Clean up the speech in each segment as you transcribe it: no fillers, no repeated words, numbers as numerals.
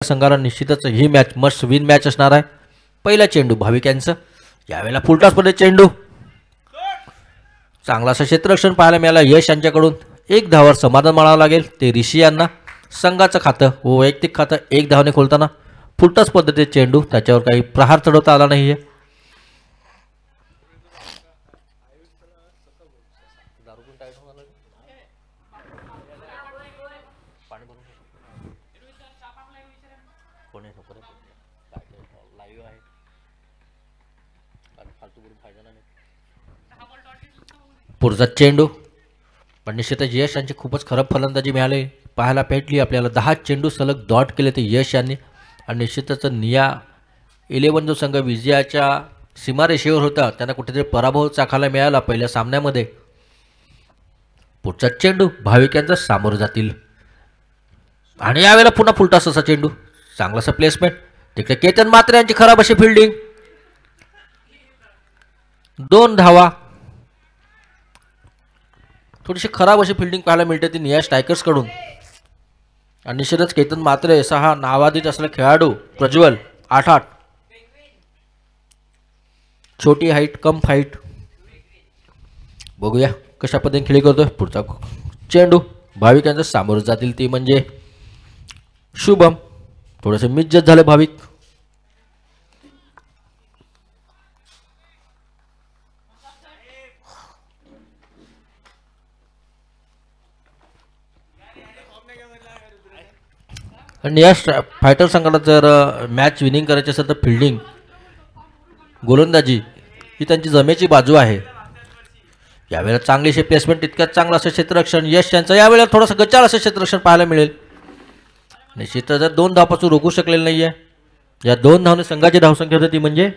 संघाला निश्चितच ही match must win match असणार आहे. पहिला चेंडू भाविक यांचं, यावेळेला फुलटॉसमध्ये चेंडू, चांगलासा क्षेत्ररक्षण पाहायला मिळालं यश यांच्याकडून. एक धावावर समाधान मानावं लागेल ते ऋषी यांना. संघाचं खातं व वैयक्तिक खातं एक धावाने खोलताना फुलटॉस पद्धतीचे चेंडू, त्याच्यावर काही प्रहार चढवता आला नाही आहे. पुढचा चेंडू, पण निश्चितच यश यांची खूपच खराब फलंदाजी मिळाली पाहायला भेटली आपल्याला. 10 चेंडू सलग डॉट केले ते यश यांनी. आणि निश्चितच निया 11 जो संघ विजयाच्या सीमारेषेवर होता त्यांना कुठेतरी पराभव चाखायला मिळाला पहिल्या सामन्यामध्ये. पुढचा चेंडू भाविक यांचा सामोरं जातील आणि यावेळेला पुन्हा फुलटॉस असा चेंडू, चांगलासा प्लेसमेंट. तिकडे केतन मात्रे यांची खराब अशी फिल्डिंग, 2 धावा. थोडीशी खराब अशी फिल्डिंग पाहायला मिळते ती निया स्ट्रायकर्स कडून. आणि निश्चितच केतन मात्रे असा हा नावादित असलेला खेळाडू प्रज्वल 8-8, छोटी हाईट कम फाईट. बघूया कशा पद्धतीने खेळी करतोय. पुढचा चेंडू भाविक यांच्या सामोरं जातील ती म्हणजे शुभम. थोडेसे मिज्जत झाले भाविक. आणि या फायटर संघाला जर मॅच विनिंग करायची असेल तर फिल्डिंग, गोलंदाजी ही त्यांची जमेची बाजू आहे. यावेळेला चांगलीशी प्लेसमेंट, तितक्यात चांगलं असं क्षेत्ररक्षण यश यांचं. यावेळेला थोडंसं गचाळ असं क्षेत्ररक्षण पाहायला मिळेल. निश्चितच जर 2 धावापासून रोखू शकलेलं नाही आहे. या 2 धावने संघाची धावसंख्या होती ती म्हणजे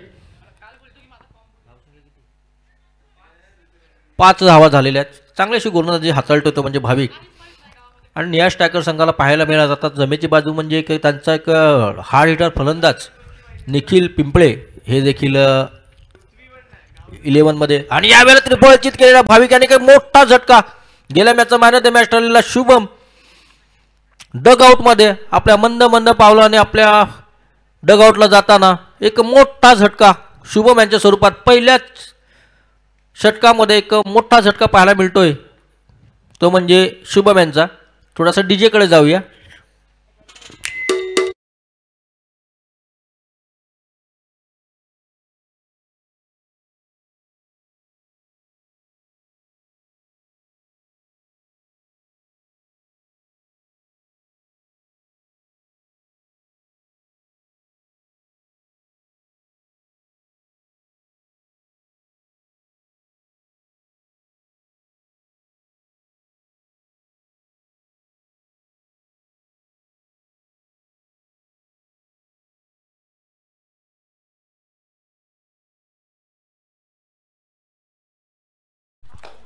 5 धावा झालेल्या आहेत. चांगली अशी गोलंदाजी हाताळत होतो म्हणजे भाविक. आणि निया स्ट्रायकर संघाला पाहायला मिळाला जातात जमेची बाजू म्हणजे एक त्यांचा एक हार्ड हिटर फलंदाज निखिल पिंपळे, हे देखील 11 मध्ये. आणि यावेळेला त्रिफळचित केलेला भाविक याने काही मोठा झटका. गेल्या मॅचचा मॅन ऑफ द मॅच ठरलेला शुभम डग आउट मध्ये आपल्या मंद मंद पावलाने आपल्या डग आउटला जाताना एक मोठा झटका शुभम यांच्या स्वरूपात. पहिल्याच षटकामध्ये एक मोठा झटका पाहायला मिळतोय तो म्हणजे शुभम यांचा. थोडासा डीजे कडे जाऊया.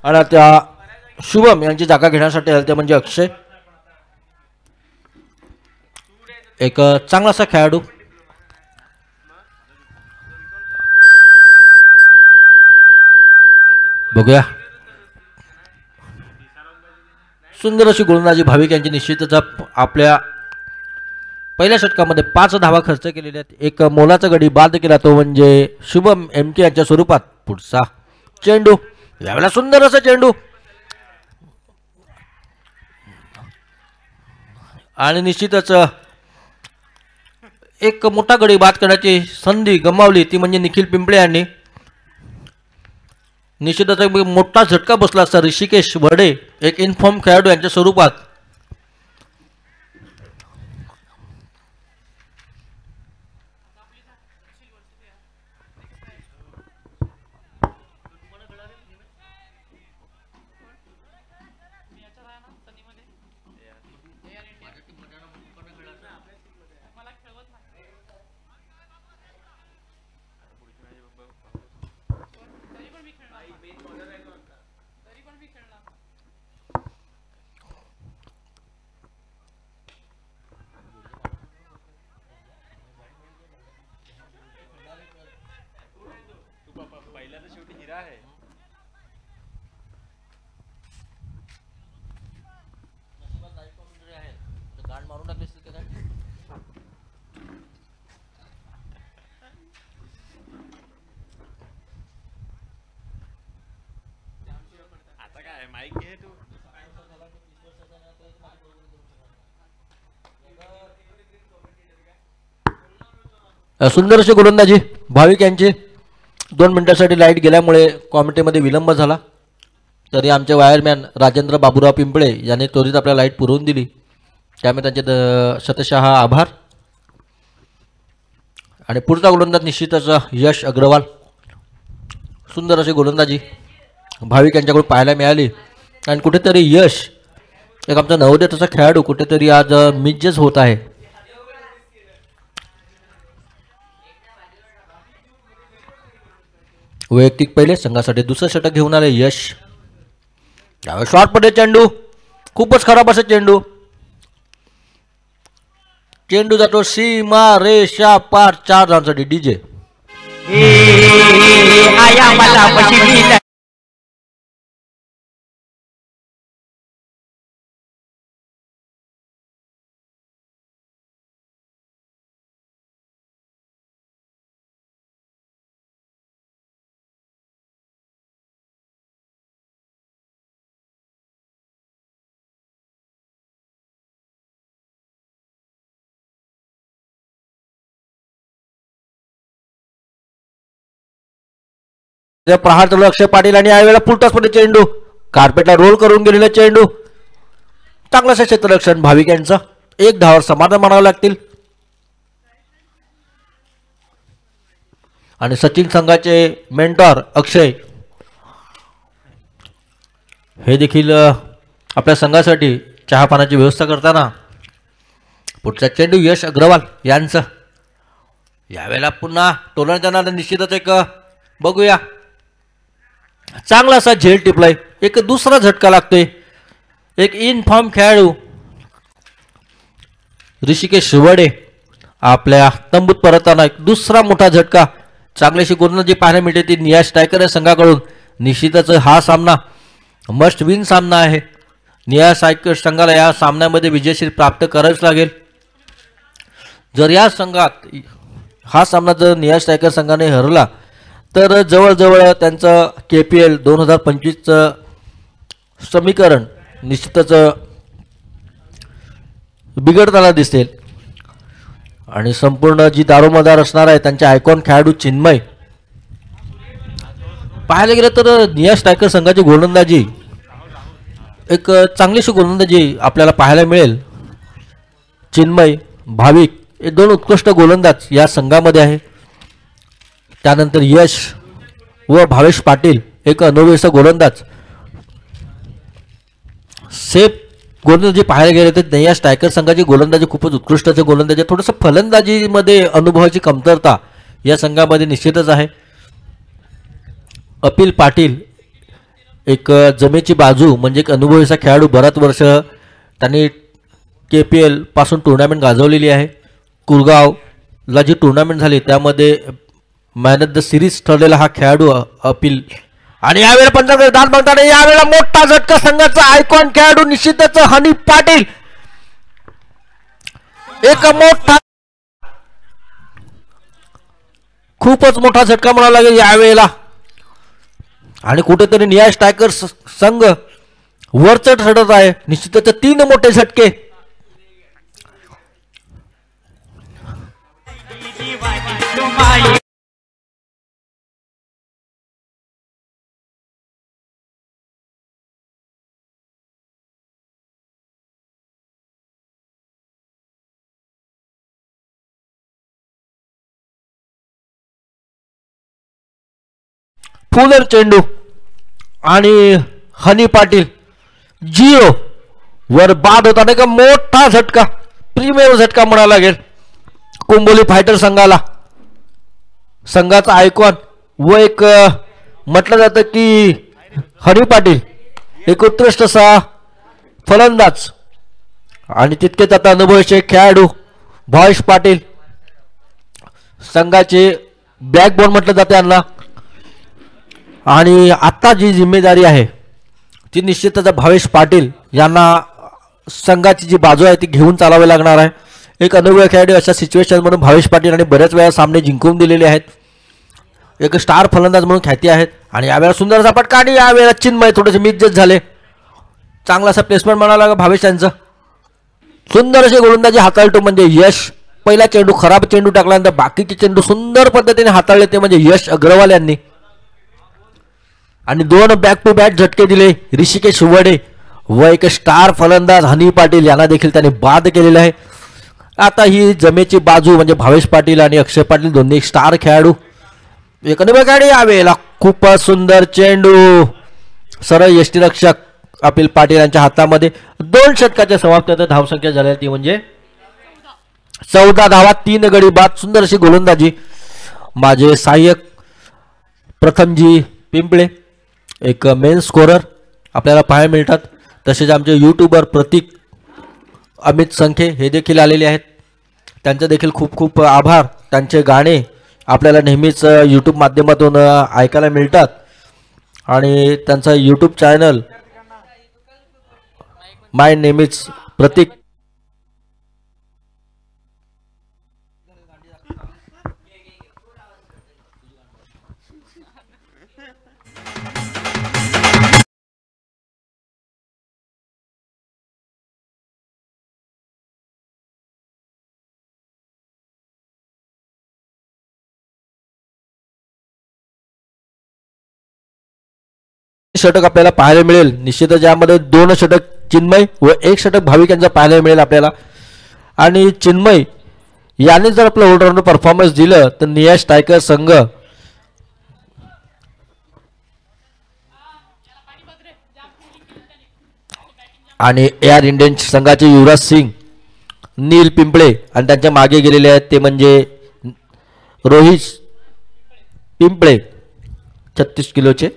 आणि त्या शुभम यांची जागा घेण्यासाठी आले ते म्हणजे अक्षय, एक चांगलासा खेळाडू. बघूया सुंदर अशी गोलंदाजी भाविक यांची. निश्चितच आपल्या पहिल्या षटकामध्ये 5 धावा खर्च केलेल्या आहेत. एक मोलाचा गडी बाद केला तो म्हणजे शुभम MK यांच्या स्वरूपात. पुढचा चेंडू, यावेळेला सुंदर असा चेंडू आणि निश्चितच एक मोठा गडी बाद करण्याची संधी गमावली ती म्हणजे निखिल पिंपळे यांनी. निश्चितच मोठा झटका बसला असता ऋषिकेश वडे, एक इनफॉर्म खेळाडू यांच्या स्वरूपात. सुंदर अशी गोलंदाजी भाविक यांची. 2 मिनिटांसाठी लाईट गेल्यामुळे कॉमेंट्रीमध्ये विलंब झाला, तरी आमचे वायरमॅन राजेंद्र बाबूराव पिंपळे यांनी त्वरित आपल्या लाईट पुरवून दिली, त्यामुळे त्यांचे शतशः आभार. आणि पुढचा गोलंदाज निश्चितच यश अग्रवाल. सुंदर अशी गोलंदाजी भाविक यांच्याकडून पाहायला मिळाली. आणि कुठेतरी यश एक आमचा नवोदयाचा खेळाडू कुठेतरी आज मिजेस होत आहे. वैयक्तिक पहिले संघासाठी दुसरं षटक घेऊन आले यश. त्यावेळेस शॉर्ट पडे चेंडू, खूपच खराब असे चेंडू. चेंडू जातो सीमा रेषा पार. 4 धावांसाठी डीजे. प्रहार चालू अक्षय पाटील आणि यावेळेला फुलटॉसमध्ये चेंडू, कार्पेटला रोल करून गेलेला चेंडू. चांगलंसं क्षेत्ररक्षण भाविक यांचं. 1 धावावर समाधान मानावं लागतील. आणि सचिन संघाचे मेंटॉर अक्षय हे देखील आपल्या संघासाठी चहा पाण्याची व्यवस्था करताना. पुढचा चेंडू यश अग्रवाल यांचं. यावेळेला पुन्हा टोलन जाणार निश्चितच. एक बघूया, चांगला असा झेल टिपलाय. एक दुसरा झटका लागतोय. एक इन फॉर्म खेळाडू ऋषिकेश वडे आपल्या तंबूत परतताना एक दुसरा मोठा झटका. चांगलीशी गोलंदाजी पाहायला मिळते ती नियाश टायकर या संघाकडून. निश्चितच हा सामना मस्ट विन सामना आहे. नियाश टायकर संघाला या सामन्यामध्ये विजयशील प्राप्त करावीच लागेल. जर या संघात हा सामना जर नियाश टायकर संघाने हरला तर जवळजवळ त्यांचं KPL 2025चं समीकरण निश्चितच बिघडताना दिसेल. आणि संपूर्ण जी दारोमदार असणार आहे त्यांचे आयकॉन खेळाडू चिन्मय. पाहायला गेलं तर नियाश टायकर संघाची गोलंदाजी एक चांगलीशी गोलंदाजी आपल्याला पाहायला मिळेल. चिन्मय, भाविक हे 2 उत्कृष्ट गोलंदाज या संघामध्ये आहे. त्यानंतर यश व भावेश पाटील एक अनुभवी असा गोलंदाज. सेफ गोलंदाजी पाहायला गेले तर नियाश टायकर संघाची गोलंदाजी खूपच उत्कृष्ट असे गोलंदाजी. थोडंसं फलंदाजीमध्ये अनुभवाची कमतरता या संघामध्ये निश्चितच आहे. अपिल पाटील एक जमेची बाजू म्हणजे एक अनुभवी असा खेळाडू. बराच वर्ष त्यांनी KPL पासून टुर्नामेंट गाजवलेली आहे. कुरगावला जी टुर्नामेंट झाली त्यामध्ये मॅन ऑफ द सिरीज ठरलेला हा खेळाडू अपिल. आणि यावेळेला पंचांकडे दान बघताना यावेळेला मोठा झटका संघाचा आयकॉन खेळाडू निश्चितच हनी पाटील. एक मोठा खूपच मोठा झटका म्हणावा लागेल यावेळेला. आणि कुठेतरी नियाश टायकर संघ वरचढ ठरत आहे. निश्चितच 3 मोठे झटके. फुलर चेंडू आणि हनी पाटील 0 वर बाद होताना एक मोठा झटका, प्रीमियर झटका म्हणावा लागेल कुंबोली फायटर संघाला. संघाचा आयकॉन व एक म्हटलं जातं की हनी पाटील एक उत्कृष्ट असा फलंदाज आणि तितकेच आता अनुभवी खेळाडू भावेश पाटील संघाचे बॅकबोन म्हटलं जाते यांना. आणि आता जी जिम्मेदारी आहे ती निश्चितच भावेश पाटील यांना संघाची जी बाजू आहे ती घेऊन चालावी लागणार आहे. एक अनुभवी खेळाडू अशा सिच्युएशन म्हणून भावेश पाटील आणि बऱ्याच वेळा सामने जिंकून दिलेले आहेत. एक स्टार फलंदाज म्हणून ख्याती आहेत. आणि यावेळेला सुंदर झपाटका आणि यावेळेला चिन्मय थोडेसे मिसजज झाले. चांगलासा प्लेसमेंट म्हणाला भावेश यांचं. सुंदर असे गोलंदाजी हाताळतो म्हणजे यश. पहिला चेंडू खराब चेंडू टाकल्यानंतर बाकीचे चेंडू सुंदर पद्धतीने हाताळले ते म्हणजे यश अग्रवाल यांनी. आणि 2 बॅक टू बॅक झटके दिले ऋषिकेश वडे व एक स्टार फलंदाज हनी पाटील यांना देखील त्याने बाद केलेला आहे. आता ही जमेची बाजू म्हणजे भावेश पाटील आणि अक्षय पाटील दोन्ही स्टार खेळाडू. एकनंबर यावेळेला खूपच सुंदर चेंडू सरळ यष्टीरक्षक कपिल पाटील यांच्या हातामध्ये. 2 षटकाच्या समाप्तीनंतर धावसंख्या झाली ती म्हणजे 14 धावा, 3 गडी बाद. सुंदर अशी गोलंदाजी. माझे सहाय्यक प्रथमजी पिंपळे एक मेन स्कोरर आपल्याला पाहायला मिळतात. तसेच आमचे यूट्यूबर प्रतीक अमित संखे हे देखील आलेले आहेत. त्यांचे देखील खूप खूप आभार. त्यांचे गाणे आपल्याला नेहमीच यूट्यूब माध्यमातून ऐकायला मिळतात आणि त्यांचा यूट्यूब चॅनल माय नेहमीच प्रतीक. षटक आपल्याला पाहायला मिळेल निश्चितच. ज्यामध्ये 2 षटक चिन्मय व 1 षटक भाविक यांचा पाहायला मिळेल आपल्याला. आणि चिन्मय याने जर आपलं ऑलराऊंडर परफॉर्मन्स दिलं तर नियाश टायगर संघ आणि एआर इंडियन संघाचे युवराज सिंग, नील पिंपळे आणि त्यांच्या मागे गेलेले आहेत ते म्हणजे रोहित पिंपळे 36 किलोचे.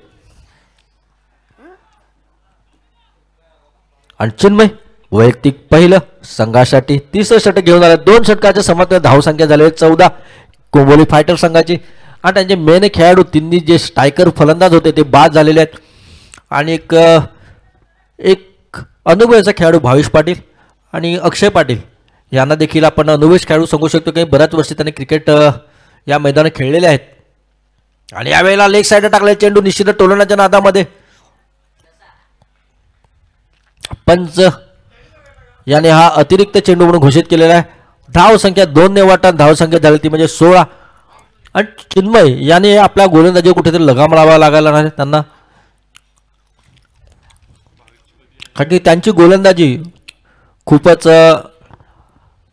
आणि चिन्मय वैयक्तिक पहिलं संघासाठी 30 षटक घेऊन आले. 2 षटकाच्या समाप्तीत धावसंख्या झाली 14 कोंबोली फायटर संघाची. आणि त्यांचे मेन खेळाडू तिन्ही जे स्ट्रायकर फलंदाज होते ते बाद झालेले आहेत. आणि एक अनुभवाचा खेळाडू भावेश पाटील आणि अक्षय पाटील यांना देखील आपण अनुभवी खेळाडू सांगू शकतो की बऱ्याच वर्षी त्यांनी क्रिकेट या मैदानात खेळलेले आहेत. आणि यावेळेला लेग साईड टाकले चेंडू निश्चित टोलण्याच्या नादामध्ये. पंच याने हा अतिरिक्त चेंडू म्हणून घोषित केलेला आहे. धावसंख्या 2 ने वाटा धावसंख्या झाली ती म्हणजे 16. आणि चिन्मय याने आपल्या गोलंदाजी कुठेतरी लगाम लावावा लागायला नाही त्यांना, कारण की त्यांची गोलंदाजी खूपच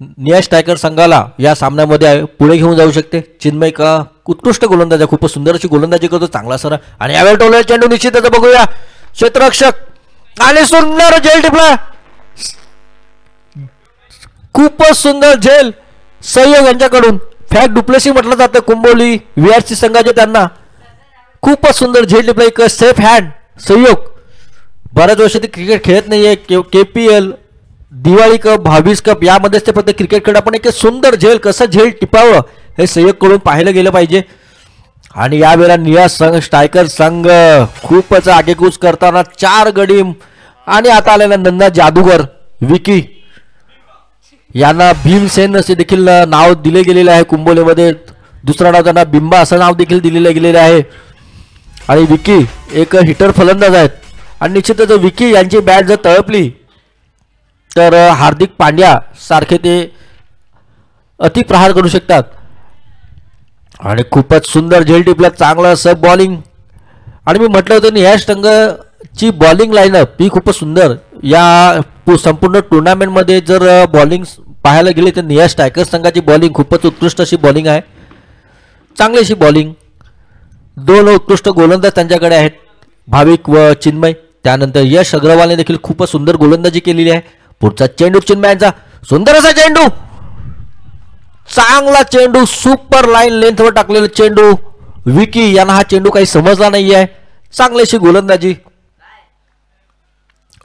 नियाश टायगर संघाला या सामन्यामध्ये पुढे घेऊन जाऊ शकते. चिन्मय का उत्कृष्ट गोलंदाज आहे, खूपच सुंदर अशी गोलंदाजी करतो, चांगला सर. आणि यावेळी टोलला चेंडू निश्चितच बघूया क्षेत्ररक्षक आणि सुंदर झेल टिपला. खूपच सुंदर झेल सहयोग यांच्याकडून. फॅक डुप्लेसी म्हटलं जातं कुंबोली VRC संघाचे, त्यांना खूपच सुंदर झेल टिपला. एक सेफ हँड सहयोग. बऱ्याच वर्ष ते क्रिकेट खेळत नाहीये. KPL, दिवाळी कप, भावीस कप यामध्येच ते फक्त क्रिकेट खेळ. पण एक सुंदर झेल कसं झेल टिपावं हे सहयोग कडून पाहिलं गेलं पाहिजे. आणि यावेळेला नियास संघ स्ट्रायकर संघ खूपच आगेकूच करताना 4 गडी. आणि आता आलेला नंदा जादूगर विकी यांना भीमसेन असे देखील नाव दिले गेलेले आहे. कुंबोलीमध्ये दुसरा नाव त्यांना बिंबा असं नाव देखील दिलेलं गेलेलं आहे. आणि विकी एक हिटर फलंदाज आहेत. आणि निश्चितच विकी यांची बॅट जर तळपली तर हार्दिक पांड्या सारखे ते अतिप्रहार करू शकतात. आणि खूपच सुंदर झेल टिपला, चांगलं सब बॉलिंग. आणि मी म्हटलं होतं नियाश संघाची बॉलिंग लाईनअप ही खूपच सुंदर. या संपूर्ण टुर्नामेंटमध्ये जर बॉलिंग पाहायला गेली तर नियाश टायगर संघाची बॉलिंग खूपच उत्कृष्ट अशी बॉलिंग आहे, चांगली अशी बॉलिंग. 2 उत्कृष्ट गोलंदाज त्यांच्याकडे आहेत, भाविक व चिन्मय. त्यानंतर यश अग्रवालने देखील खूपच सुंदर गोलंदाजी केलेली आहे. पुढचा चेंडू चिन्मयांचा, सुंदर असा चेंडू, चांगला चेंडू, सुपर लाईन लेंथवर टाकलेला चेंडू. विकी यांना हा चेंडू काही समजला नाही आहे. चांगलीशी गोलंदाजी,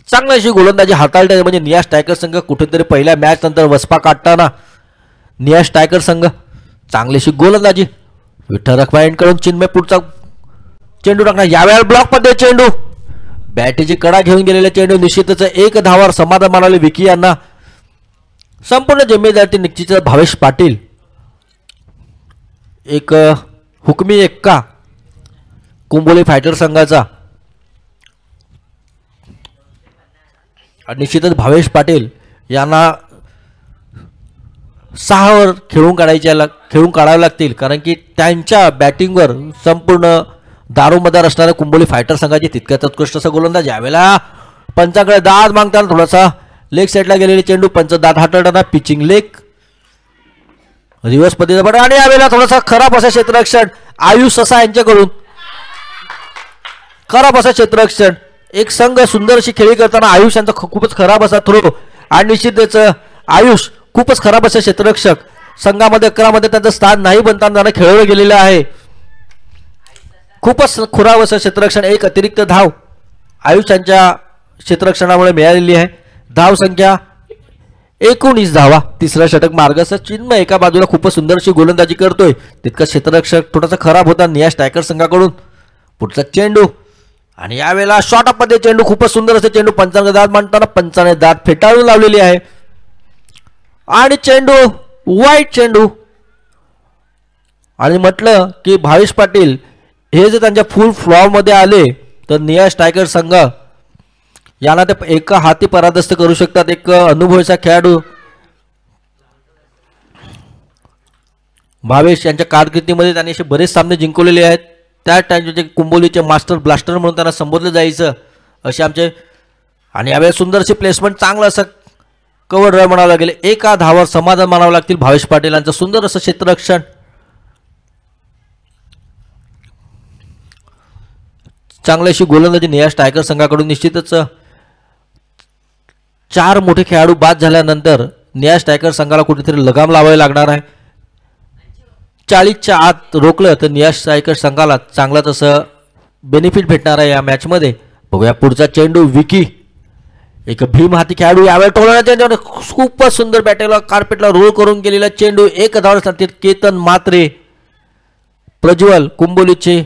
चांगलीशी गोलंदाजी हाताळते म्हणजे नियाश टायगर संघ कुठेतरी पहिल्या मॅच नंतर वसपा काढताना नियाश टायगर संघ चांगलीशी गोलंदाजी. विठ्ठल रखमाईंकडून चिन्मय पुढचा चेंडू टाकणार. यावेळेला ब्लॉक मध्ये चेंडू, बॅटीची कडा घेऊन गेलेला चेंडू. निश्चितच 1 धावावर समाधान मानवले विकी यांना. संपूर्ण जिम्मेदारी निश्चितच भावेश पाटील. एक हुकमी एक्का कुंबोली फायटर संघाचा. निश्चितच भावेश पाटील यांना 6 ओव्हर खेळून काढावे लागतील, कारण की त्यांच्या बॅटिंगवर संपूर्ण दारोमदार असणाऱ्या कुंबोली फायटर संघाची तितक्याच उत्कृष्ट असा गोलंदाज. यावेळेला पंचाकडे दाद मागताना थोडासा लेग साईडला गेलेली चेंडू, पंच दाद हाताळताना पिचिंग लेग रिव्हर्स पद्धतीचा पट, आणि यावेळेला थोडासा खराब असा क्षेत्ररक्षण आयुष असा यांच्याकडून, खराब असा क्षेत्ररक्षण. एक संघ सुंदर अशी खेळी करताना आयुष यांचा खूपच खराब असा थ्रो, आणि निश्चितच आयुष खूपच खराब असे क्षेत्ररक्षक. संघामध्ये 11 मध्ये त्यांचं स्थान नाही बनताना खेळवलं गेलेलं आहे. खूपच खराब असं क्षेत्ररक्षण. एक अतिरिक्त धाव आयुष यांच्या क्षेत्ररक्षणामुळे मिळालेली आहे. धाव संख्या 19 धावा. तिसरा षटक मार्गस्थ. चिन्मय एका बाजूला खूपच सुंदर अशी गोलंदाजी करतोय, तितका क्षेत्ररक्षक थोडासा खराब होता नियाश टायकर संघाकडून. पुढचा चेंडू, आणि यावेळेला शॉर्ट अप मध्ये चेंडू, खूपच सुंदर असे चेंडू पंचाने दाद मांडताना पंचाने दाद फेटाळून लावलेली आहे, आणि चेंडू वाईट चेंडू. आणि म्हटलं की भावेश पाटील हे जर त्यांच्या फुल फॉर्म मध्ये आले तर नियाश टायगर संघ यांना ते एका हाती परादस्त करू शकतात. एक अनुभवीचा खेळाडू भावेश यांच्या कारकिर्दीमध्ये त्यांनी असे बरेच सामने जिंकवलेले आहेत. त्या टाइमचे कुंबोलीचे मास्टर ब्लास्टर म्हणून त्यांना संबोधलं जायचं असे आमचे. आणि यावेळेस सुंदर असे प्लेसमेंट, चांगलं असं कव्हर ड्राईव्ह म्हणावं लागेल. एका धावावर समाधान मानावं लागतील भावेश पाटील यांचं सुंदर असं क्षेत्ररक्षण. चांगली अशी गोलंदाजी नियाश टायगर संघाकडून. निश्चितच 4 मोठे खेळाडू बाद झाल्यानंतर नियाश टायगर संघाला कुठेतरी लगाम लावावी लागणार आहे. 40च्या आत रोखलं तर नियाश टायगर संघाला चांगलाच असं बेनिफिट भेटणार आहे या मॅचमध्ये. बघूया पुढचा चेंडू. विकी एक भीम हाती खेळाडू, यावेळी टोलण्याच्या खूपच सुंदर बॅटला कार्पेटला रोल करून गेलेला चेंडू. एक धावासाठी केतन म्हात्रे, प्रज्वल कुंबोलीचे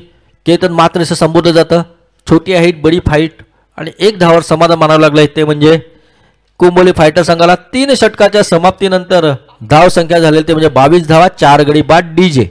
केतन म्हात्रे असं संबोधलं जातं. छोटी हाईट बडी फाईट, आणि एक धावावर समाधान मानावं लागलं. ते म्हणजे कुंबोली फायटर संघाला 3 षटकाच्या समाप्तीनंतर धाव संख्या झालेली ते म्हणजे 22 धावा, 4 गडी बाद. डीजे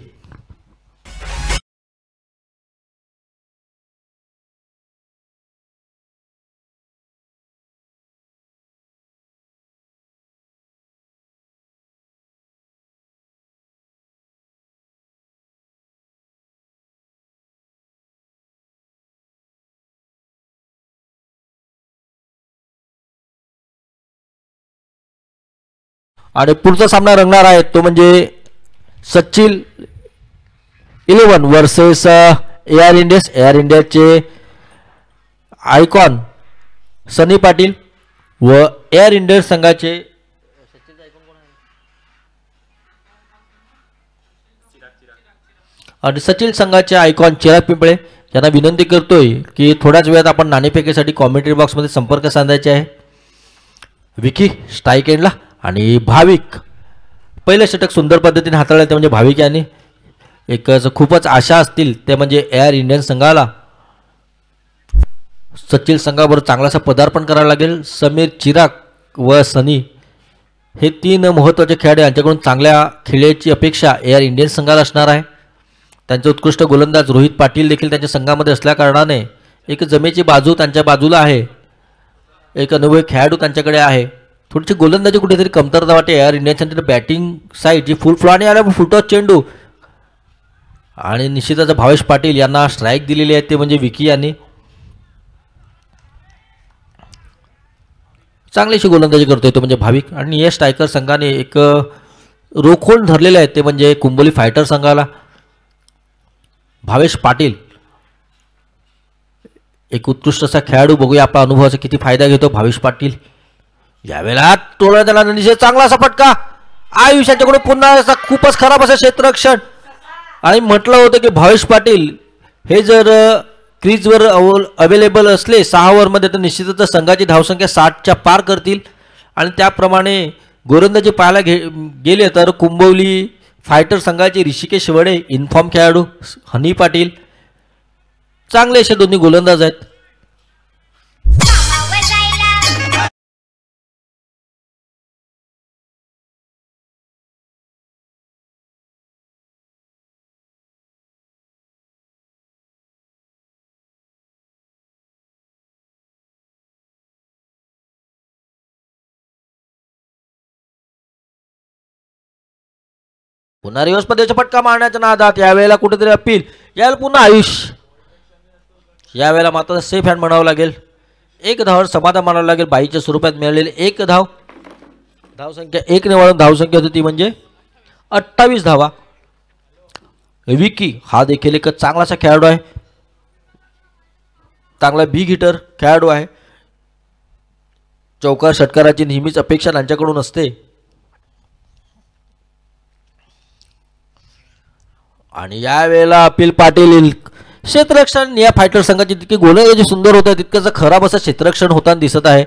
आणि पुढचा सामना रंगणार आहे तो म्हणजे Sachin 11 versus AR Indians. AR इंडियाचे आयकॉन सनी पाटील व एआर इंडियन्स संघाचे आणि सचिन संघाचे आयकॉन चिराग पिंपळे यांना विनंती करतोय की थोड्याच वेळात आपण नाणेफेकीसाठी कॉमेंट्री बॉक्समध्ये संपर्क साधायचे आहे. विकी स्ट्राईक एंडला, आणि भाविक पहिलं षटक सुंदर पद्धतीने हाताळलं ते म्हणजे भाविक यांनी. एक खूपच आशा असतील ते म्हणजे एआर इंडियन संघाला सचिन संघाबरोबर चांगलासा पदार्पण करावं लागेल. समीर, चिराग व सनी हे 3 महत्त्वाचे खेळाडू यांच्याकडून चांगल्या खेळाची अपेक्षा एआर इंडियन संघाला असणार आहे. त्यांचे उत्कृष्ट गोलंदाज रोहित पाटील देखील त्यांच्या संघामध्ये असल्या कारणाने एक जमेची बाजू त्यांच्या बाजूला आहे. एक अनुभवी खेळाडू त्यांच्याकडे आहे. थोडीशी गोलंदाजी कुठेतरी कमतरता वाटते एआर इंडियन्सच्या बॅटिंग साईड जी फुल फ्लॉ, आणि आल्या फुटॉस चेंडू, आणि निश्चितच भावेश पाटील यांना स्ट्राईक दिलेली आहे ते म्हणजे विकी यांनी. चांगलीशी गोलंदाजी करतोय तो म्हणजे भाविक, आणि यश टायकर संघाने एक रोखून धरलेले आहे ते म्हणजे कुंबोली फायटर संघाला. भावेश पाटील एक उत्कृष्ट असा खेळाडू. बघूया आपला अनुभवाचा किती फायदा घेतो भावेश पाटील. यावेळेला तोडला त्याला निश्चित चांगला असा फटका. आयुष यांच्याकडून पुन्हा असा खूपच खराब असं क्षेत्ररक्षण. आणि म्हटलं होतं की भावेश पाटील हे जर क्रीजवर अवेलेबल असले 6 ओव्हरमध्ये तर निश्चितच संघाची धावसंख्या 60च्या पार करतील. आणि त्याप्रमाणे गोलंदाजी पाहायला गेले तर कुंबोली फायटर संघाचे ऋषिकेश वडे इन्फॉर्म खेळाडू, हनी पाटील चांगले असे दोन्ही गोलंदाज आहेत. पुन्हा रिवर्स पद्धतीचा फटका मारण्याच्या नादात यावेळेला कुठेतरी अपील, यावेळेला पुन्हा आयुष, यावेळेला मात्र सेफ हँड म्हणावं लागेल. एक धावावर समाधान मानावं लागेल. बाईच्या स्वरूपात मिळालेले एक धाव, धावसंख्या 1 ने वाढून धावसंख्या होती ती म्हणजे 28 धावा. विकी हा देखील एक चांगलासा खेळाडू आहे, चांगला बिग हिटर खेळाडू आहे. चौकार षटकाराची नेहमीच अपेक्षा त्यांच्याकडून असते. आणि यावेळेला अपिल पाटील क्षेत्ररक्षण या फायटर संघाची जितकी गोलंदाजी सुंदर होत आहे तितकंच खराब असं क्षेत्ररक्षण होताना दिसत आहे.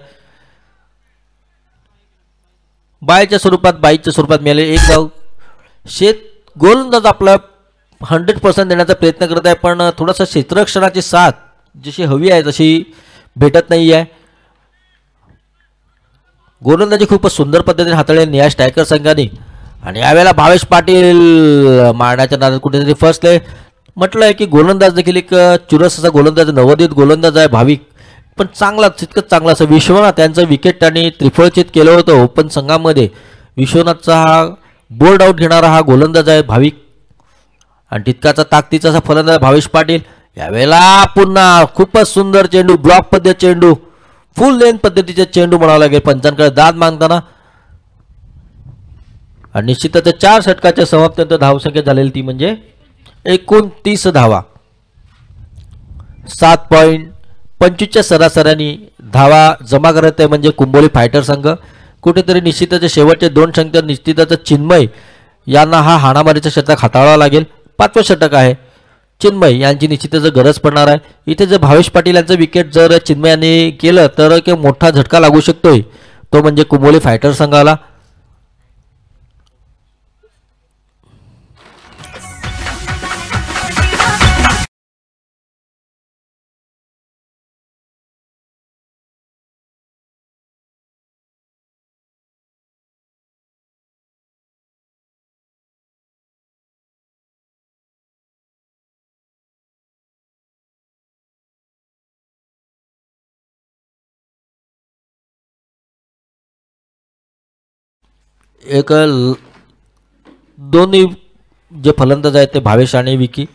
बाईच्या स्वरूपात मिळाले एक धाव. गोलंदाज आपला 100% देण्याचा प्रयत्न करत आहे, पण थोडासा क्षेत्ररक्षणाची साथ जशी हवी आहे तशी भेटत नाही आहे. गोलंदाजी खूपच सुंदर पद्धतीने हाताळली या स्ट्रायकर संघाने. आणि यावेळेला भावेश पाटील मारण्याच्या नादात कुठेतरी फसले. म्हटलं आहे की गोलंदाज देखील एक चुरस असा गोलंदाज, नवोदित गोलंदाज आहे भाविक, पण चांगला तितकंच चांगला असं विश्वनाथ त्यांचं विकेट त्यांनी त्रिफळचित केलं होतं ओपन संघामध्ये. विश्वनाथचा हा बोल्ड आउट घेणारा हा गोलंदाज आहे भाविक, आणि तितकाचा ताकदीचा असा फलंदाज भावेश पाटील. यावेळेला पुन्हा खूपच सुंदर चेंडू, ब्लॉक पद्धत चेंडू, फुल लेंथ पद्धतीचे चेंडू म्हणावं लागेल पंचांकडे दाद मागताना. आणि निश्चितच 4 षटकाच्या समाप्तीनंतर धावसंख्या झालेली ती म्हणजे 29 धावा. 7.25च्या सरासरीने धावा जमा करत आहे म्हणजे कुंभोली फायटर संघ. कुठेतरी निश्चितच शेवटचे 2 षटक निश्चितच चिन्मय यांना हा हाणामारीचा षटक हाताळावा लागेल. 5वं षटक आहे, चिन्मय यांची निश्चितच गरज पडणार आहे. इथे जर भावेश पाटील यांचं विकेट जर चिन्मय यांनी केलं तर एक मोठा झटका लागू शकतोय, तो म्हणजे कुंभोली फायटर संघाला. एक दोन्ही जे फलंदाज आहेत ते भावेश आणि विकी,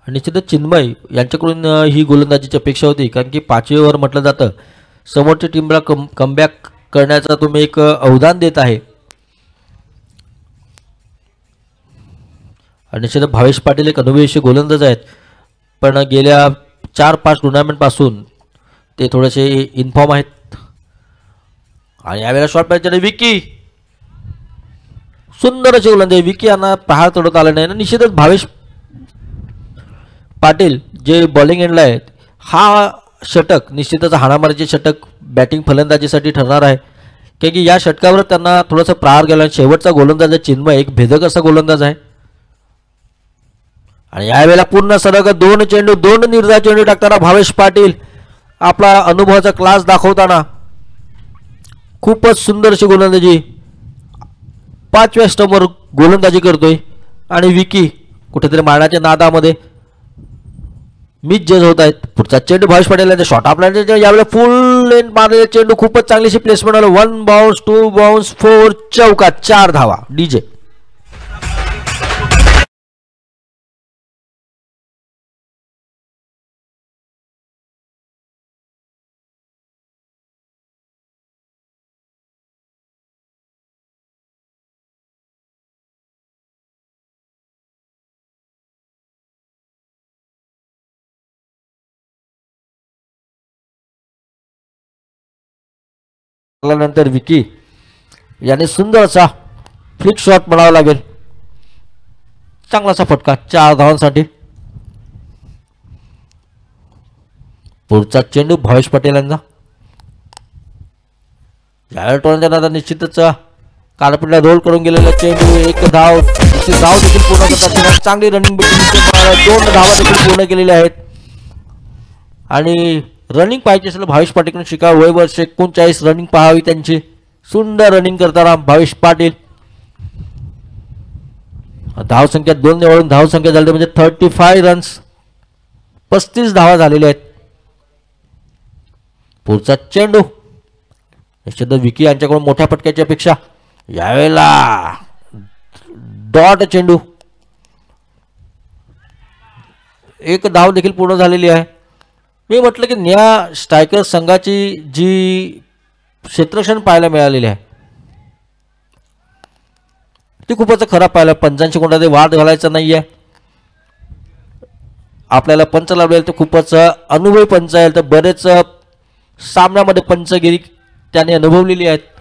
आणि निश्चितच चिन्मय यांच्याकडून ही गोलंदाजीची अपेक्षा होती, कारण की 5वी ओव्हर म्हटलं जातं समोरच्या टीमला कमबॅक करण्याचा तुम्ही एक अवदान देत आहे. आणि निश्चितच भावेश पाटील एक अनुभवी गोलंदाज आहेत, पण गेल्या 4-5 टुर्नामेंटपासून ते थोडेसे इन्फॉर्म आहेत. आणि यावेळेला शॉर्ट पॅचकडे विकी, सुंदर अशी गोलंदाजी. विकी यांना प्रहार तोडत आला नाही. निश्चितच भावेश पाटील जे बॉलिंग एंडला आहेत, हा षटक निश्चितच हाणामारीचे षटक बॅटिंग फलंदाजीसाठी ठरणार आहे, कारण की या षटकावर त्यांना थोडासा प्रहार गेला. शेवटचा गोलंदाज आहे चिन्मय, एक भेदक असा गोलंदाज आहे. आणि यावेळेला पूर्ण सलग 2 चेंडू, 2 निर्धार चेंडू टाकताना भावेश पाटील आपला अनुभवाचा क्लास दाखवताना खूपच सुंदर अशी गोलंदाजी 5व्या स्टंपवर गोलंदाजी करतोय. आणि विकी कुठेतरी मारण्याच्या नादामध्ये मिस जज होत आहेत. पुढचा चेंडू भावेश पाटील यांचा शॉट आपल्या यावेळेला फुल लेंथ मारलेला चेंडू, खूपच चांगलीशी प्लेसमेंट आलं. 1 बाउन्स, 2 बाउन्स, 4 चौका, 4 धावा. डीजे नंतर विकी याने सुंदर असा फ्लिक शॉट म्हणावा लागेल, चांगलासा फटका 4 धावांसाठी. पुढचा चेंडू भावेश पाटील यांचा, यावेळी टोळ्यांच्या नादात निश्चितच कालपीठला रोल करून गेलेला चेंडू, 1 धाव देखील पूर्ण करतात. चांगली रनिंग 2 धावा देखील पूर्ण केलेल्या आहेत. आणि रनिंग पाहिजे असेल भावेश पाटील शिकावं, वय वर्ष 39, रनिंग पाहावी त्यांची. सुंदर रनिंग करताना भावेश पाटील. धावसंख्या 2 ने वाढून धावसंख्या झाली म्हणजे 35 रन्स, 35 धावा झालेल्या आहेत. पुढचा चेंडू निश्चित विकी यांच्याकडून मोठ्या फटक्याची अपेक्षा. यावेळेला डॉट चेंडू, एक धाव देखील पूर्ण झालेली आहे. मी म्हटलं की या स्ट्रायकर संघाची जी क्षेत्ररक्षण पाहायला मिळालेली आहे ती खूपच खराब पाहिलं. पंचांशी कोणता वाद घालायचा नाही आहे. आपल्याला पंच लावले तर खूपच अनुभवी पंच आहे, तर बरेच सामन्यामध्ये पंचगिरी त्याने अनुभवलेली आहेत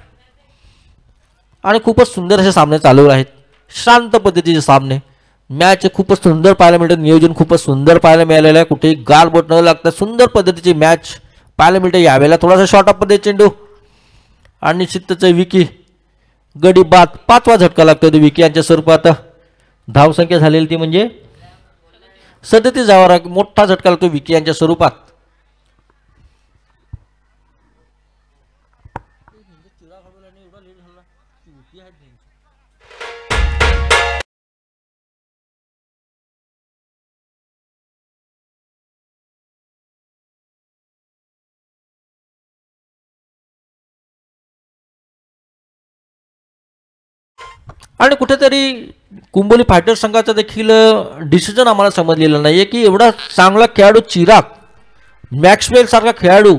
आणि खूपच सुंदर असे सामने चालू आहेत. शांत पद्धतीचे सामने, मॅच खूपच सुंदर पाहायला मिळतं. नियोजन खूपच सुंदर पाहायला मिळालेलं आहे. कुठेही गालबोट न लागता सुंदर पद्धतीची मॅच पाहायला मिळते. यावेळेला थोडासा शॉर्ट ऑफ मध्ये चेंडू आणि निश्चितच विकी गडी बाद, 5वा झटका लागतो तो विकी यांच्या स्वरूपात. धावसंख्या झालेली ती म्हणजे 37 धावा, मोठा झटका लागतो विकी यांच्या स्वरूपात. आणि कुठेतरी कुंबोली फायटर संघाचा देखील डिसिजन आम्हाला समजलेला नाही आहे की एवढा चांगला खेळाडू चिराग मॅक्सवेल सारखा खेळाडू,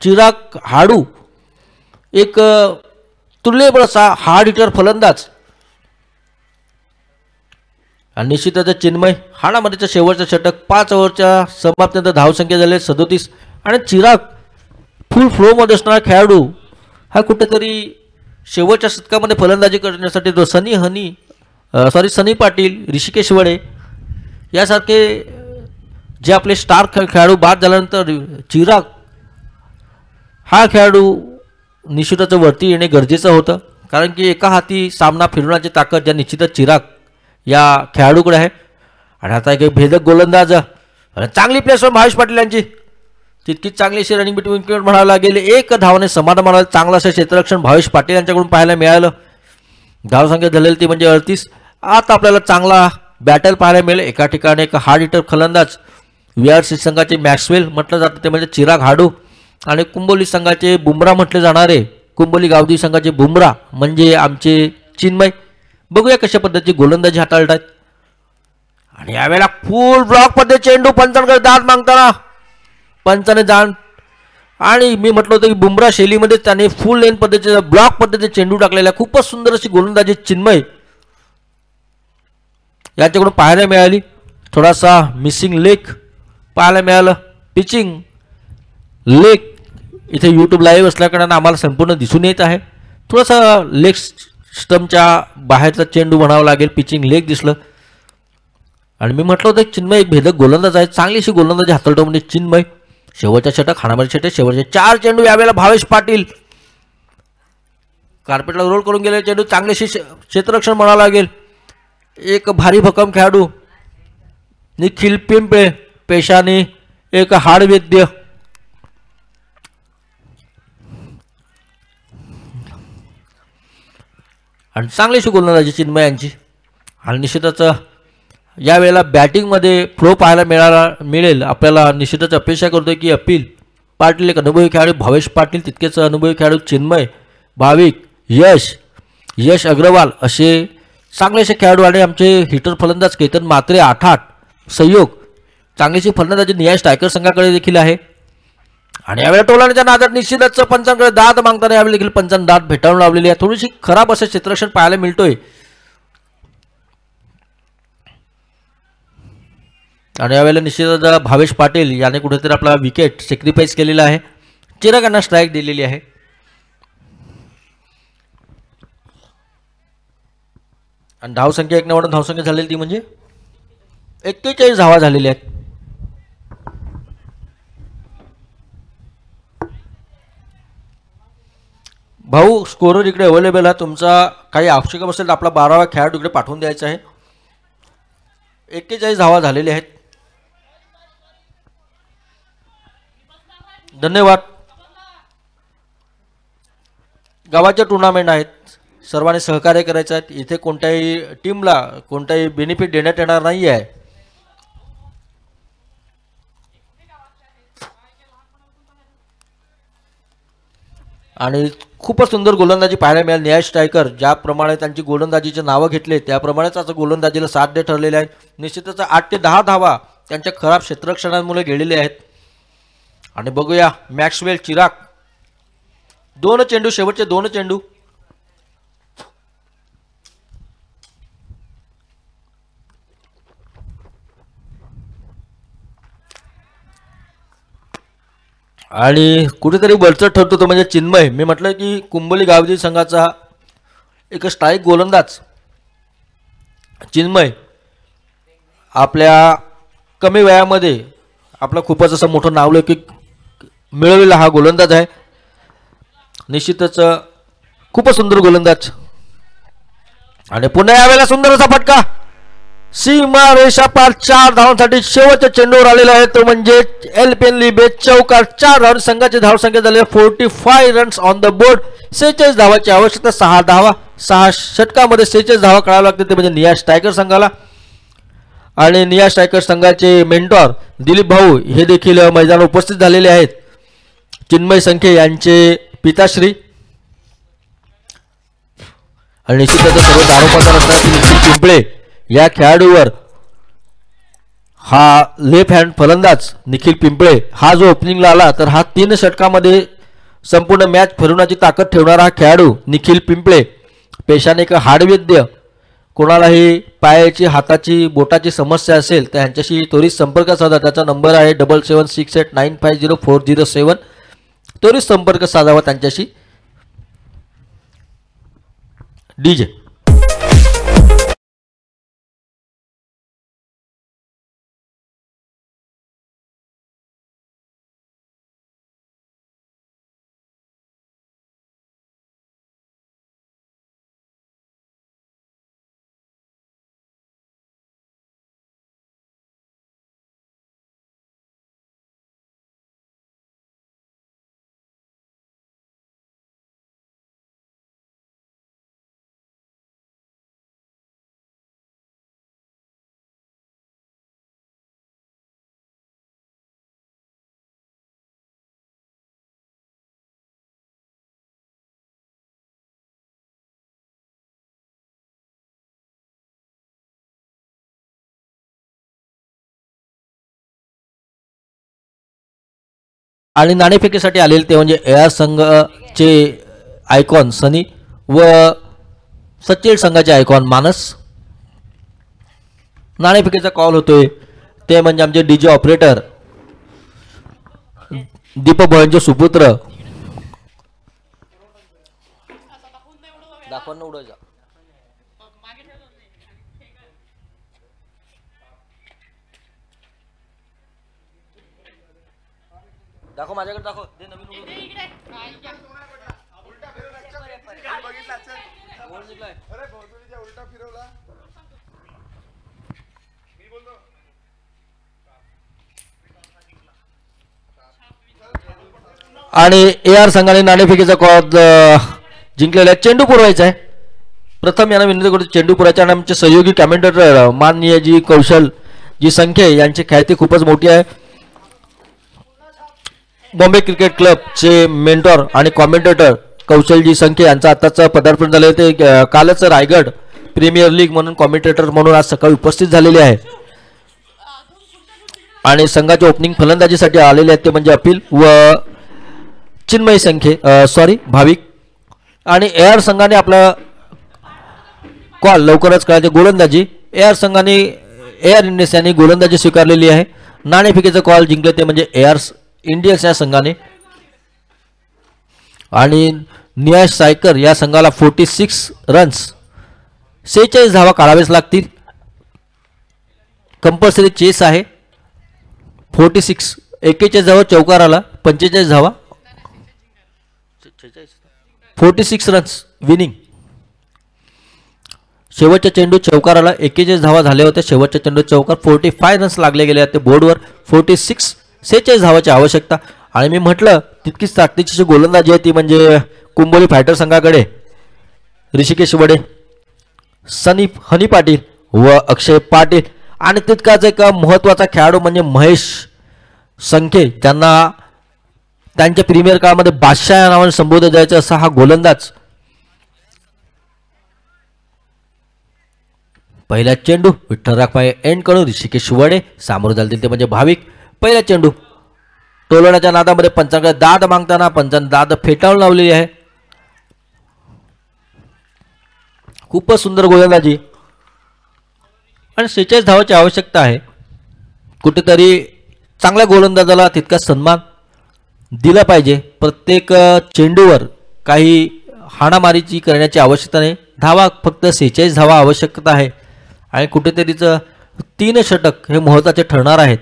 चिराग हाडू, एक तुल्यबळ असा हार्ड हिटर फलंदाज, आणि निश्चितच चिन्मय हाडामध्येचं शेवटचं षटक. 5 ओव्हरच्या समाप्तीनंतर धावसंख्या झाली 37 आणि चिराग फुल फ्लोमध्ये असणारा खेळाडू हा कुठेतरी शेवटच्या शतकामध्ये फलंदाजी करण्यासाठी तो सनी पाटील, ऋषिकेश वडे यासारखे जे आपले स्टार खेळाडू बाद झाल्यानंतर चिराग हा खेळाडू निश्चितच वरती येणे गरजेचं होतं, कारण की एका हाती सामना फिरवण्याची ताकद ज्या निश्चितच चिराग या खेळाडूकडे आहे. आणि आता एक भेदक गोलंदाज, चांगली प्लेसवर महेश पाटील यांची तितकीच चांगली अशी रनिंग बिटवीन विकेट म्हणावं लागेल. एक धावाने समाधान म्हणावं. चांगलं असं क्षेत्ररक्षण भावेश पाटील यांच्याकडून पाहायला मिळालं. धावसंख्या झालेली ती म्हणजे 38. आता आपल्याला चांगला बॅटल पाहायला मिळेल. एका ठिकाणी एक हार्ड हिटर फलंदाज VRC संघाचे मॅक्सवेल म्हटलं जातं ते म्हणजे चिराग हाडू, आणि कुंबोली संघाचे बुमरा म्हटले जाणारे कुंबोली गावदी संघाचे बुमरा म्हणजे आमचे चिन्मय. बघूया कशा पद्धतीची गोलंदाजी हाताळतात. आणि यावेळेला फुल ब्लॉक मध्ये चेंडू, पंचांकडे दाद मागताना पंचाने जाण, आणि मी म्हटलं होतं की बुमरा शैलीमध्ये त्याने फुल लेन पद्धतीचा ब्लॉक पद्धतीचे चेंडू टाकलेला. खूपच सुंदर अशी गोलंदाजी चिन्मय याच्याकडून पाहायला मिळाली. थोडासा मिसिंग लेग पाहायला मिळालं. पिचिंग लेग इथे यूट्यूब लाईव्ह असल्याकारणाने आम्हाला संपूर्ण दिसून येत आहे. थोडासा लेग स्टम्पच्या बाहेरचा चेंडू म्हणावं लागेल, पिचिंग लेग दिसलं. आणि मी म्हटलं होतं चिन्मय एक भेदक गोलंदाज आहे, चांगली अशी गोलंदाजी हाताळतो म्हणजे चिन्मय. शेवटच्या षटक, हाणामारी षटक, शेवटचे 4 चेंडू यावेळेला भावेश पाटील कार्पेटला रोल करून गेले. चेंडू चांगलेशी क्षेत्ररक्षण म्हणावं लागेल. एक भारी भक्कम खेळाडू निखिल पिंपळे पेशाने एक हाडवेद्य, आणि चांगलीशी गोलंदाजी चिन्मय यांची. आणि निश्चितच यावेळेला बॅटिंगमध्ये फ्लो पाहायला मिळेल आपल्याला. निश्चितच अपेक्षा करतोय की अपील पाटील एक अनुभवी खेळाडू, भावेश पाटील तितकेच अनुभवी खेळाडू, चिन्मय, भाविक, यश अग्रवाल असे चांगले असे खेळाडू, आणि आमचे हिटर फलंदाज केतन म्हात्रे 8-8 सहयोग, चांगलीशी फलंदाजी नियाय स्ट्रायकर संघाकडे देखील आहे. आणि यावेळेला टोलाण्याच्या नादात निश्चितच पंचांकडे दाद मागताना यावेळी देखील पंचांना दाद भेटाळून लावलेली आहे. थोडीशी खराब असं क्षेत्ररक्षण पाहायला मिळतोय. आणि यावेळेला निश्चितच भावेश पाटील याने कुठेतरी आपला विकेट सॅक्रिफाईस केलेला आहे. चिरागांना स्ट्राईक दिलेली आहे. आणि धावसंख्या 1 धावसंख्या झालेली ती म्हणजे 41 धावा झालेल्या आहेत. भाऊ स्कोरर इकडे अवेलेबल आहे, तुमचा काही आवश्यक असेल तर आपला 12वा खेळाडू इकडे पाठवून द्यायचा आहे. 41 धावा झालेले आहेत. धन्यवाद. गावाच्या टुर्नामेंट आहेत, सर्वांनी सहकार्य करायचं आहे. इथे कोणत्याही टीमला कोणताही बेनिफिट देण्यात येणार नाही आहे. आणि खूपच सुंदर गोलंदाजी पाहायला मिळाली. नियाश स्ट्रायकर ज्याप्रमाणे त्यांची गोलंदाजीचे नावं घेतले त्याप्रमाणेच आता गोलंदाजीला साथ दे ठरलेले आहेत. निश्चितच 8 ते 10 धावा त्यांच्या खराब क्षेत्ररक्षणामुळे गेलेले आहेत. आणि बघूया मॅक्सवेल चिराग 2 चेंडू, शेवटचे 2 चेंडू. आणि कुठेतरी बळचट ठरतो तो म्हणजे चिन्मय. मी म्हटलं की कुंबली गावजी संघाचा एक स्ट्राईक गोलंदाज चिन्मय आपल्या कमी वयामध्ये आपलं खूपच असं मोठं नावलौकिक मिळवलेला हा गोलंदाज आहे. निश्चितच खूपच सुंदर गोलंदाज. आणि पुन्हा यावेळेला सुंदर असा फटका सीमा रेषा पार 4 धावांसाठी शेवटच्या चेंडूवर आलेला आहे तो म्हणजे एल्पेनलिबे चौकार. 4 धाव संघाची धावसंख्या झाली 45 रन्स ऑन द बोर्ड. 46 धावाची आवश्यकता. 6 धावा 6 षटकामध्ये 46 धावा काढाव्या लागते ते म्हणजे नियाश स्ट्रायकर संघाला. आणि नियाश स्ट्रायकर संघाचे मेंटॉर दिलीप भाऊ हे देखील मैदानावर उपस्थित झालेले आहेत. चिन्मय संखे यांचे पिताश्री आणि निश्चितच सर्व दारोपादार असणारे निखिल पिंपळे या खेळाडूवर हा लेफ्ट हँड फलंदाज निखिल पिंपळे हा जो ओपनिंगला आला तर हा 3 षटकामध्ये संपूर्ण मॅच फिरवण्याची ताकद ठेवणारा हा खेळाडू निखिल पिंपळे. पेशाने एक हाडवैद्य. कोणालाही पायाची हाताची बोटाची समस्या असेल तर यांच्याशी त्वरित संपर्क साधा. त्याचा नंबर आहे 7768950407. त्वरित संपर्क साधावा त्यांच्याशी. डीजे आणि नाणेफेकीसाठी आलेले ते म्हणजे एआर संघाचे आयकॉन सनी व सचिन संघाचे आयकॉन मानस. नाणेफेकीचा कॉल होतोय ते म्हणजे आमचे डीजे ऑपरेटर दीपक भोयांचे सुपुत्र. दाखव माझ्याकडे दाखव ते नवीन आणि एआर संघाने नाणेफेकीचा कॉल जिंकलेला आहे. चेंडू पुरवायचा आहे. प्रथम यांना विनंती करतो चेंडू पुरवायचा. आणि आमचे सहयोगी कमेंटेटर माननीय जी कौशल जी संख्या यांची ख्याती खूपच मोठी आहे. बॉम्बे क्रिकेट क्लबचे मेंटॉर आणि कॉमेंटेटर कौशलजी संखे यांचं आताचं पदार्पण झालं. ते कालच रायगड प्रीमियर लीग म्हणून कॉमेंटेटर म्हणून आज सकाळी उपस्थित झालेले आहे. आणि संघाच्या ओपनिंग फलंदाजीसाठी आलेले आहेत ते म्हणजे अपिल व चिन्मय संखे भाविक. आणि एआर संघाने आपला कॉल लवकरच कळायचे. गोलंदाजी एआर संघाने एआर इंडियन्स यांनी गोलंदाजी स्वीकारलेली आहे. नाणेफेकीचा कॉल जिंकले ते म्हणजे एआर इंडियन्स या संघाने. आणि नियाश स्ट्रायकर या संघाला 46 रन्स 46 धावा काढावेच लागतील. कंपल्सरी चेस आहे. 46 41 धावा चौकार आला. 45 धावा 46 रन्स विनिंग. शेवटच्या चेंडू चौकार आला. 41 धावा झाल्या होत्या. शेवटच्या चेंडू चौकार 45 रन्स लागले गेले ते बोर्डवर. 46 धावाची आवश्यकता. आणि मी म्हटलं तितकीच ताकदीची गोलंदाजी आहे ती म्हणजे कुंबोली फायटर संघाकडे ऋषिकेश वडे, सनी हनी पाटील व अक्षय पाटील. आणि तितकाच एक महत्त्वाचा खेळाडू म्हणजे महेश संखे, त्यांना त्यांच्या प्रीमियर काळामध्ये बादशाह या नावाने संबोधलं जायचं असा हा गोलंदाज. पहिला चेंडू विठ्ठल राखमाये एंड कडून ऋषिकेश शिवाडे सामोरं झाले ते म्हणजे भाविक. पहिला चेंडू टोलवण्याच्या नादामध्ये पंचांकडे दाद मागताना पंचांनी दाद फेटाळून लावलेली आहे. खूपच सुंदर गोलंदाजी आणि 46 धावाची आवश्यकता आहे. कुठेतरी चांगल्या गोलंदाजाला तितका सन्मान दिला पाहिजे. प्रत्येक चेंडूवर काही हाणामारीची करण्याची आवश्यकता नाही. धावा फक्त 46 धावा आवश्यकता आहे आणि कुठेतरीच 3 षटक हे महत्त्वाचे ठरणार आहेत.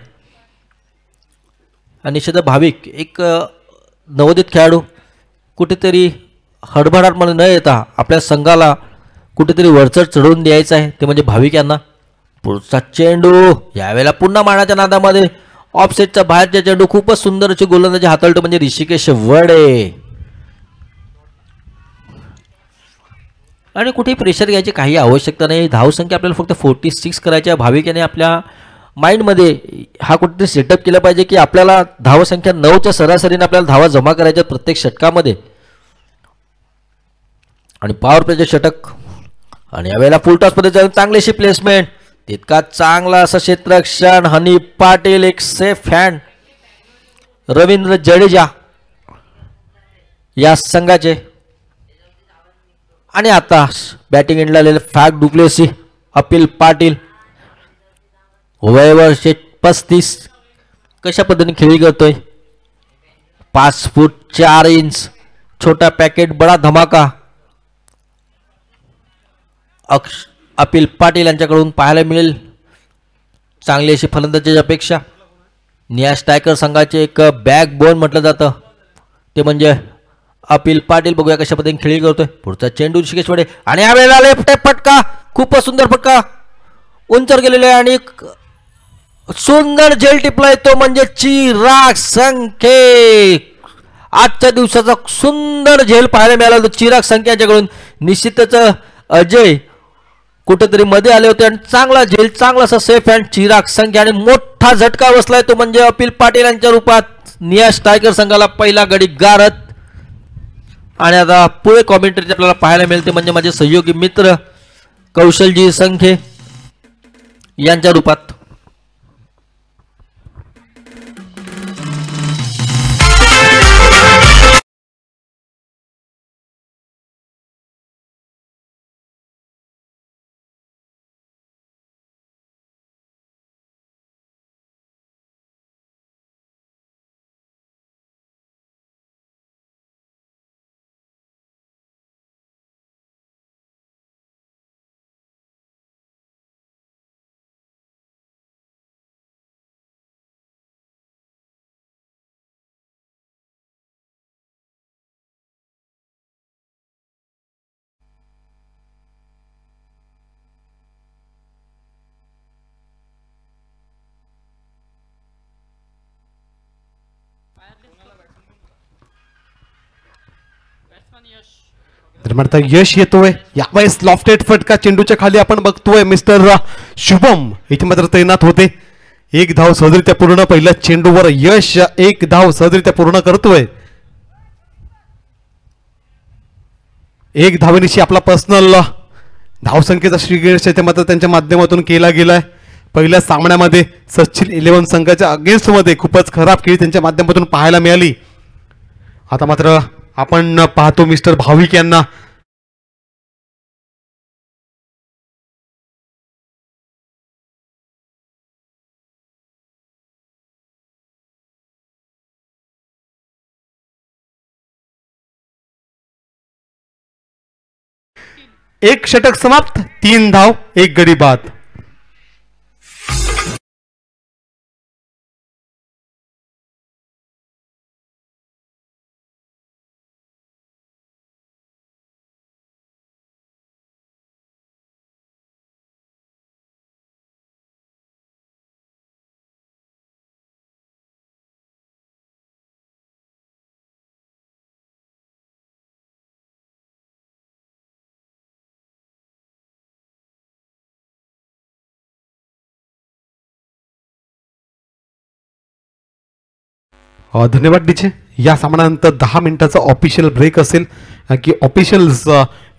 आणि निश्चित भाविक एक नवोदित खेळाडू कुठेतरी हडबडाटमध्ये न येता आपल्या संघाला कुठेतरी वरचढ चढवून द्यायचं आहे ते म्हणजे भाविक यांना. पुढचा चेंडू यावेळेला पुन्हा मारण्याच्या नादामध्ये ऑफसेटचा बाहेरचा चेंडू. खूपच सुंदर अशी गोलंदाजी हाताळतो म्हणजे ऋषिकेश वडे. आणि कुठेही प्रेशर घ्यायची काही आवश्यकता नाही. धावसंख्या आपल्याला फक्त 46 करायची आहे. भाविक याने आपल्या माइंडमध्ये हा कुठेतरी सेटअप केला पाहिजे की आपल्याला धावसंख्या 9च्या सरासरीने आपल्याला धावा जमा करायच्या प्रत्येक षटकामध्ये. आणि पॉवर प्लेचे षटक आणि यावेळेला फुल टॉसमध्ये जाऊन चांगलीशी प्लेसमेंट. तितका चांगला असं क्षेत्ररक्षण. हनी पाटील एक सेफ हँड. रवींद्र जडेजा या संघाचे. आणि आता बॅटिंग एंडला आलेले फॅक डुप्लेसी अपिल पाटील वय वर्ष 35. कशा पद्धतीने खेळी करतोय. 5 फूट 4 इंच छोटा पॅकेट बडा धमाका. अपिल पाटील यांच्याकडून पाहायला मिळेल चांगली अशी फलंदाजीची अपेक्षा. नियाश टायकर संघाचे एक बॅक बोन म्हटलं जातं ते म्हणजे अपिल पाटील. बघूया कशा पद्धतीने खेळी करतोय. पुढचा चेंडू ऋषिकेश वडे आणि यावेळेला लेफ्ट फटका. खूपच सुंदर फटका उंचर गेलेला आहे आणि सुंदर झेल टिपलाय तो म्हणजे चिराग संखे. आजच्या दिवसाचा सुंदर झेल पाहायला मिळाला होता चिराग संखे यांच्याकडून. निश्चितच अजय कुठेतरी मध्ये आले होते आणि चांगला झेल चांगला असा सेफ हँड चिराग संखे. आणि मोठा झटका बसलाय तो म्हणजे अपिल पाटील यांच्या रूपात. नियाश टायगर संघाला पहिला गडी गारत. आणि आता पुढे कॉमेंट्री आपल्याला पाहायला मिळते म्हणजे माझे सहयोगी मित्र कौशलजी संखे यांच्या रूपात. तर यश येतोय यावेळेस लॉफ्टेड फटका चेंडूच्या खाली आपण बघतोय. मिस्टर शुभम इथे मात्र तैनात होते. 1 धाव सहजरित्या पूर्ण. पहिल्या चेंडूवर यश 1 धाव सहजरित्या पूर्ण करतोय. 1 धावेनिशी आपला पर्सनल धावसंख्येचा श्रीगणेश इथे मात्र त्यांच्या माध्यमातून केला गेलाय. पहिल्या सामन्यामध्ये सचिन 11 संघाच्या अगेन्स्ट मध्ये खूपच खराब खेळी त्यांच्या माध्यमातून पाहायला मिळाली. आता मात्र आपण पाहतो मिस्टर भाविक यांना एक षटक समाप्त. 3 धाव 1 गडी बाद. धन्यवाद डीजे. या सामन्यानंतर 10 मिनिटाचा ऑफिशियल ब्रेक असेल की ऑफिशियल्स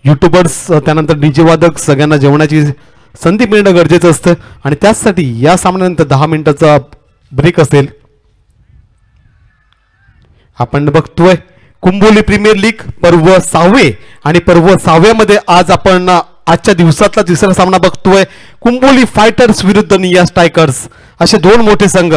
युट्यूबर्स त्यानंतर डीजे वादक सगळ्यांना जेवणाची संधी मिळणं गरजेचं असतं आणि त्याचसाठी या सामन्यानंतर 10 मिनिटाचा ब्रेक असेल. आपण बघतोय कुंभोली प्रीमियर लीग पर्व 6वे आणि पर्व 6व्यामध्ये आज आपण आजच्या दिवसातला तिसरा सामना बघतोय. कुंभोली फायटर्स विरुद्ध निया स्ट्रायकर्स असे दोन मोठे संघ.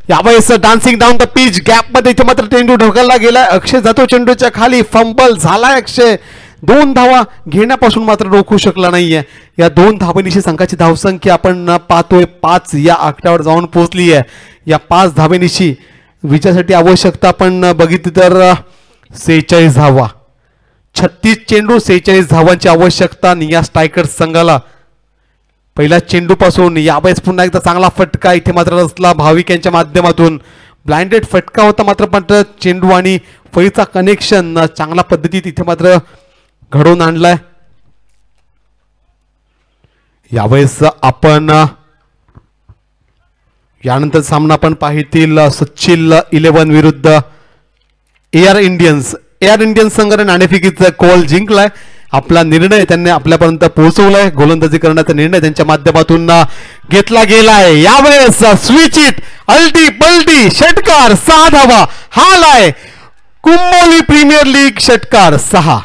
यावेळेस dancing down the pitch gap मध्ये इथे मात्र चेंडू ढकलला गेलाय. अक्षय जातो चेंडूच्या खाली, फंबल झालाय अक्षय. 2 धावा घेण्यापासून मात्र रोखू शकला नाहीये. या 2 धावेनिशी संघाची धावसंख्या आपण पाहतोय 5 या आकड्यावर जाऊन पोहोचली आहे. या 5 धावेनिशी विजयासाठी आवश्यकता आपण बघितली तर 46 धावा. 36 चेंडू 46 धावांची आवश्यकता निया स्ट्रायकर्स संघाला. पहिल्या चेंडूपासून यावेळेस पुन्हा एकदा चांगला फटका इथे मात्र रचला भाविक यांच्या माध्यमातून. ब्लाइंडेड फटका होता मात्र चेंडू आणि फळीचा कनेक्शन चांगल्या पद्धतीत इथे मात्र घडवून आणलाय. यावेळेस आपण यानंतर सामना आपण पाहतील सचिल 11 विरुद्ध एआर इंडियन्स. एआर इंडियन्स संघाने नाणेफेकीचा कॉल जिंकलाय. आपला निर्णय त्यांनी आपल्यापर्यंत पोहोचवलाय. गोलंदाजी करण्याचा निर्णय त्यांच्या माध्यमातून घेतला गेलाय. यावेळेस स्विच इट अल्टी पल्टी षटकार 6 धावा. हालाय कुंभोली प्रीमियर लीग षटकार 6.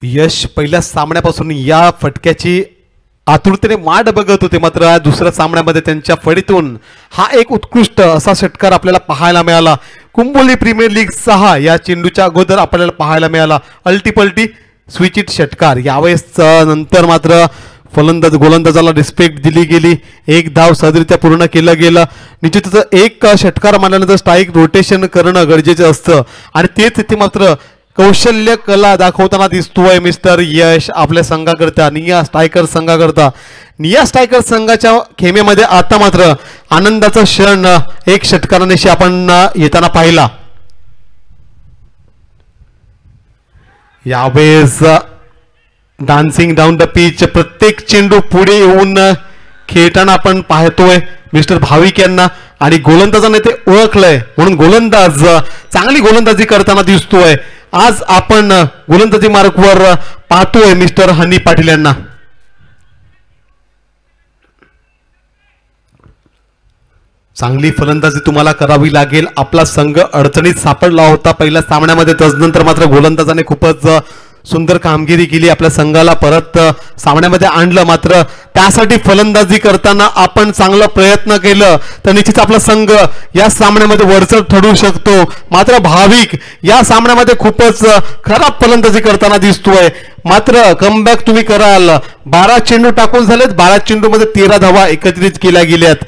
यश पहिल्या सामन्यापासून या फटक्याची आतुरतेने वाट बघत होते. मात्र दुसऱ्या सामन्यामध्ये त्यांच्या फळीतून हा एक उत्कृष्ट असा षटकार आपल्याला पाहायला मिळाला. कुंभोली प्रीमियर लीग 6 या चेंडूच्या अगोदर आपल्याला पाहायला मिळाला अल्टीपल्टी स्विचिट षटकार. यावेळेस नंतर मात्र गोलंदाजाला रिस्पेक्ट दिली गेली. 1 धाव सहजरित्या पूर्ण केलं गेलं. निश्चितच एक षटकार मारल्यानंतर स्ट्राईक रोटेशन करणं गरजेचं असतं आणि तेच इथे मात्र कौशल्य कला दाखवताना दिसतोय मिस्टर यश आपल्या संघाकरता निया स्ट्रायकर संघाकरता. निया स्ट्रायकर संघाच्या खेमेमध्ये आता मात्र आनंदाचा क्षण एक षटकारानिशी आपण येताना पाहिला. यावेळेस डान्सिंग डाऊन द पिच प्रत्येक चेंडू पुढे येऊन खेळताना आपण पाहतोय मिस्टर भाविक यांना आणि गोलंदाजाने ते ओळखलंय म्हणून गोलंदाज चांगली गोलंदाजी करताना दिसतोय. आज आपण गोलंदाजी मार्कवर पाहतोय मिस्टर हनी पाटील यांना. चांगली फलंदाजी तुम्हाला करावी लागेल. आपला संघ अडचणीत सापडला होता पहिल्या सामन्यामध्ये. त्यानंतर मात्र गोलंदाजाने खूपच सुंदर कामगिरी केली. आपल्या संघाला परत सामन्यामध्ये आणलं. मात्र त्यासाठी फलंदाजी करताना आपण चांगला प्रयत्न केलं तर निश्चित आपला संघ या सामन्यामध्ये वरचढ ठरू शकतो. मात्र भाविक या सामन्यामध्ये खूपच खराब फलंदाजी करताना दिसतोय. मात्र कमबॅक तुम्ही कराल. 12 चेंडू टाकून झालेत. 12 चेंडूमध्ये 13 धावा एकत्रित केल्या गेल्यात.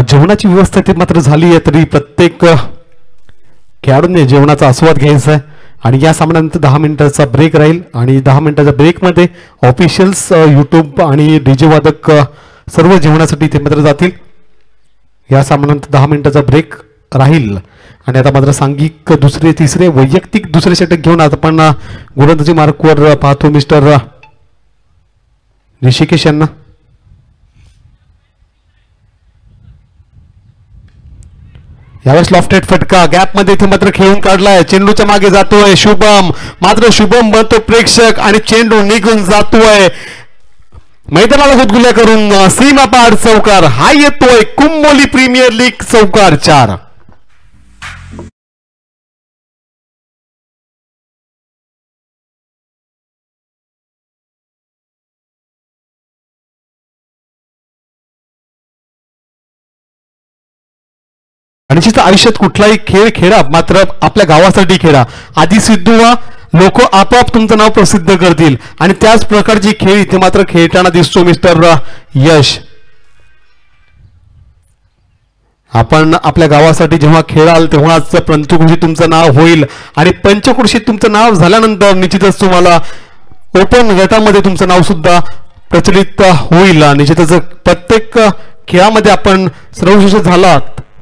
जेवणाची व्यवस्था ते मात्र झाली आहे, तरी प्रत्येक खेळाडूंनी जेवणाचा आस्वाद घ्यायचा आहे. आणि या सामन्यानंतर 10 मिनिटाचा ब्रेक राहील आणि 10 मिनिटाच्या ब्रेकमध्ये ऑफिशियल्स, यूट्यूब आणि डीजे वादक सर्व जेवणासाठी ते मात्र जातील. या सामन्यानंतर 10 मिनिटाचा ब्रेक राहील. आणि आता मात्र सांघिक दुसरे तिसरे वैयक्तिक दुसरे षटक घेऊन आता आपण गोलंदाजी मार्कवर पाहतो मिस्टर ऋषिकेश यांना. यावेळेस लॉफ्टेड फटका गॅपमध्ये इथे मात्र खेळून काढलाय. चेंडूच्या मागे जातोय शुभम, मात्र शुभम बनतो प्रेक्षक आणि चेंडू निघून जातोय मैदानाला गुदगुल्या करून सीमा पार चौकार. हा येतोय कुंभोली प्रीमियर लीग चौकार 4. निश्चित आयुष्यात कुठलाही खेळ खेळा, मात्र आपल्या गावासाठी खेळा. आधी सिद्धू व्हा, लोक आपोआप तुमचं नाव प्रसिद्ध करतील. आणि त्याच प्रकारची खेळ इथे मात्र खेळताना दिसतो मिस्टर यश. आपण आपल्या गावासाठी जेव्हा खेळाल तेव्हाच पंचकृषीत तुमचं नाव होईल. आणि पंचकृषीत तुमचं नाव झाल्यानंतर निश्चितच तुम्हाला ओपन गटामध्ये तुमचं नाव सुद्धा प्रचलित होईल. निश्चितच प्रत्येक खेळामध्ये आपण सर्वश्रेष्ठ झाला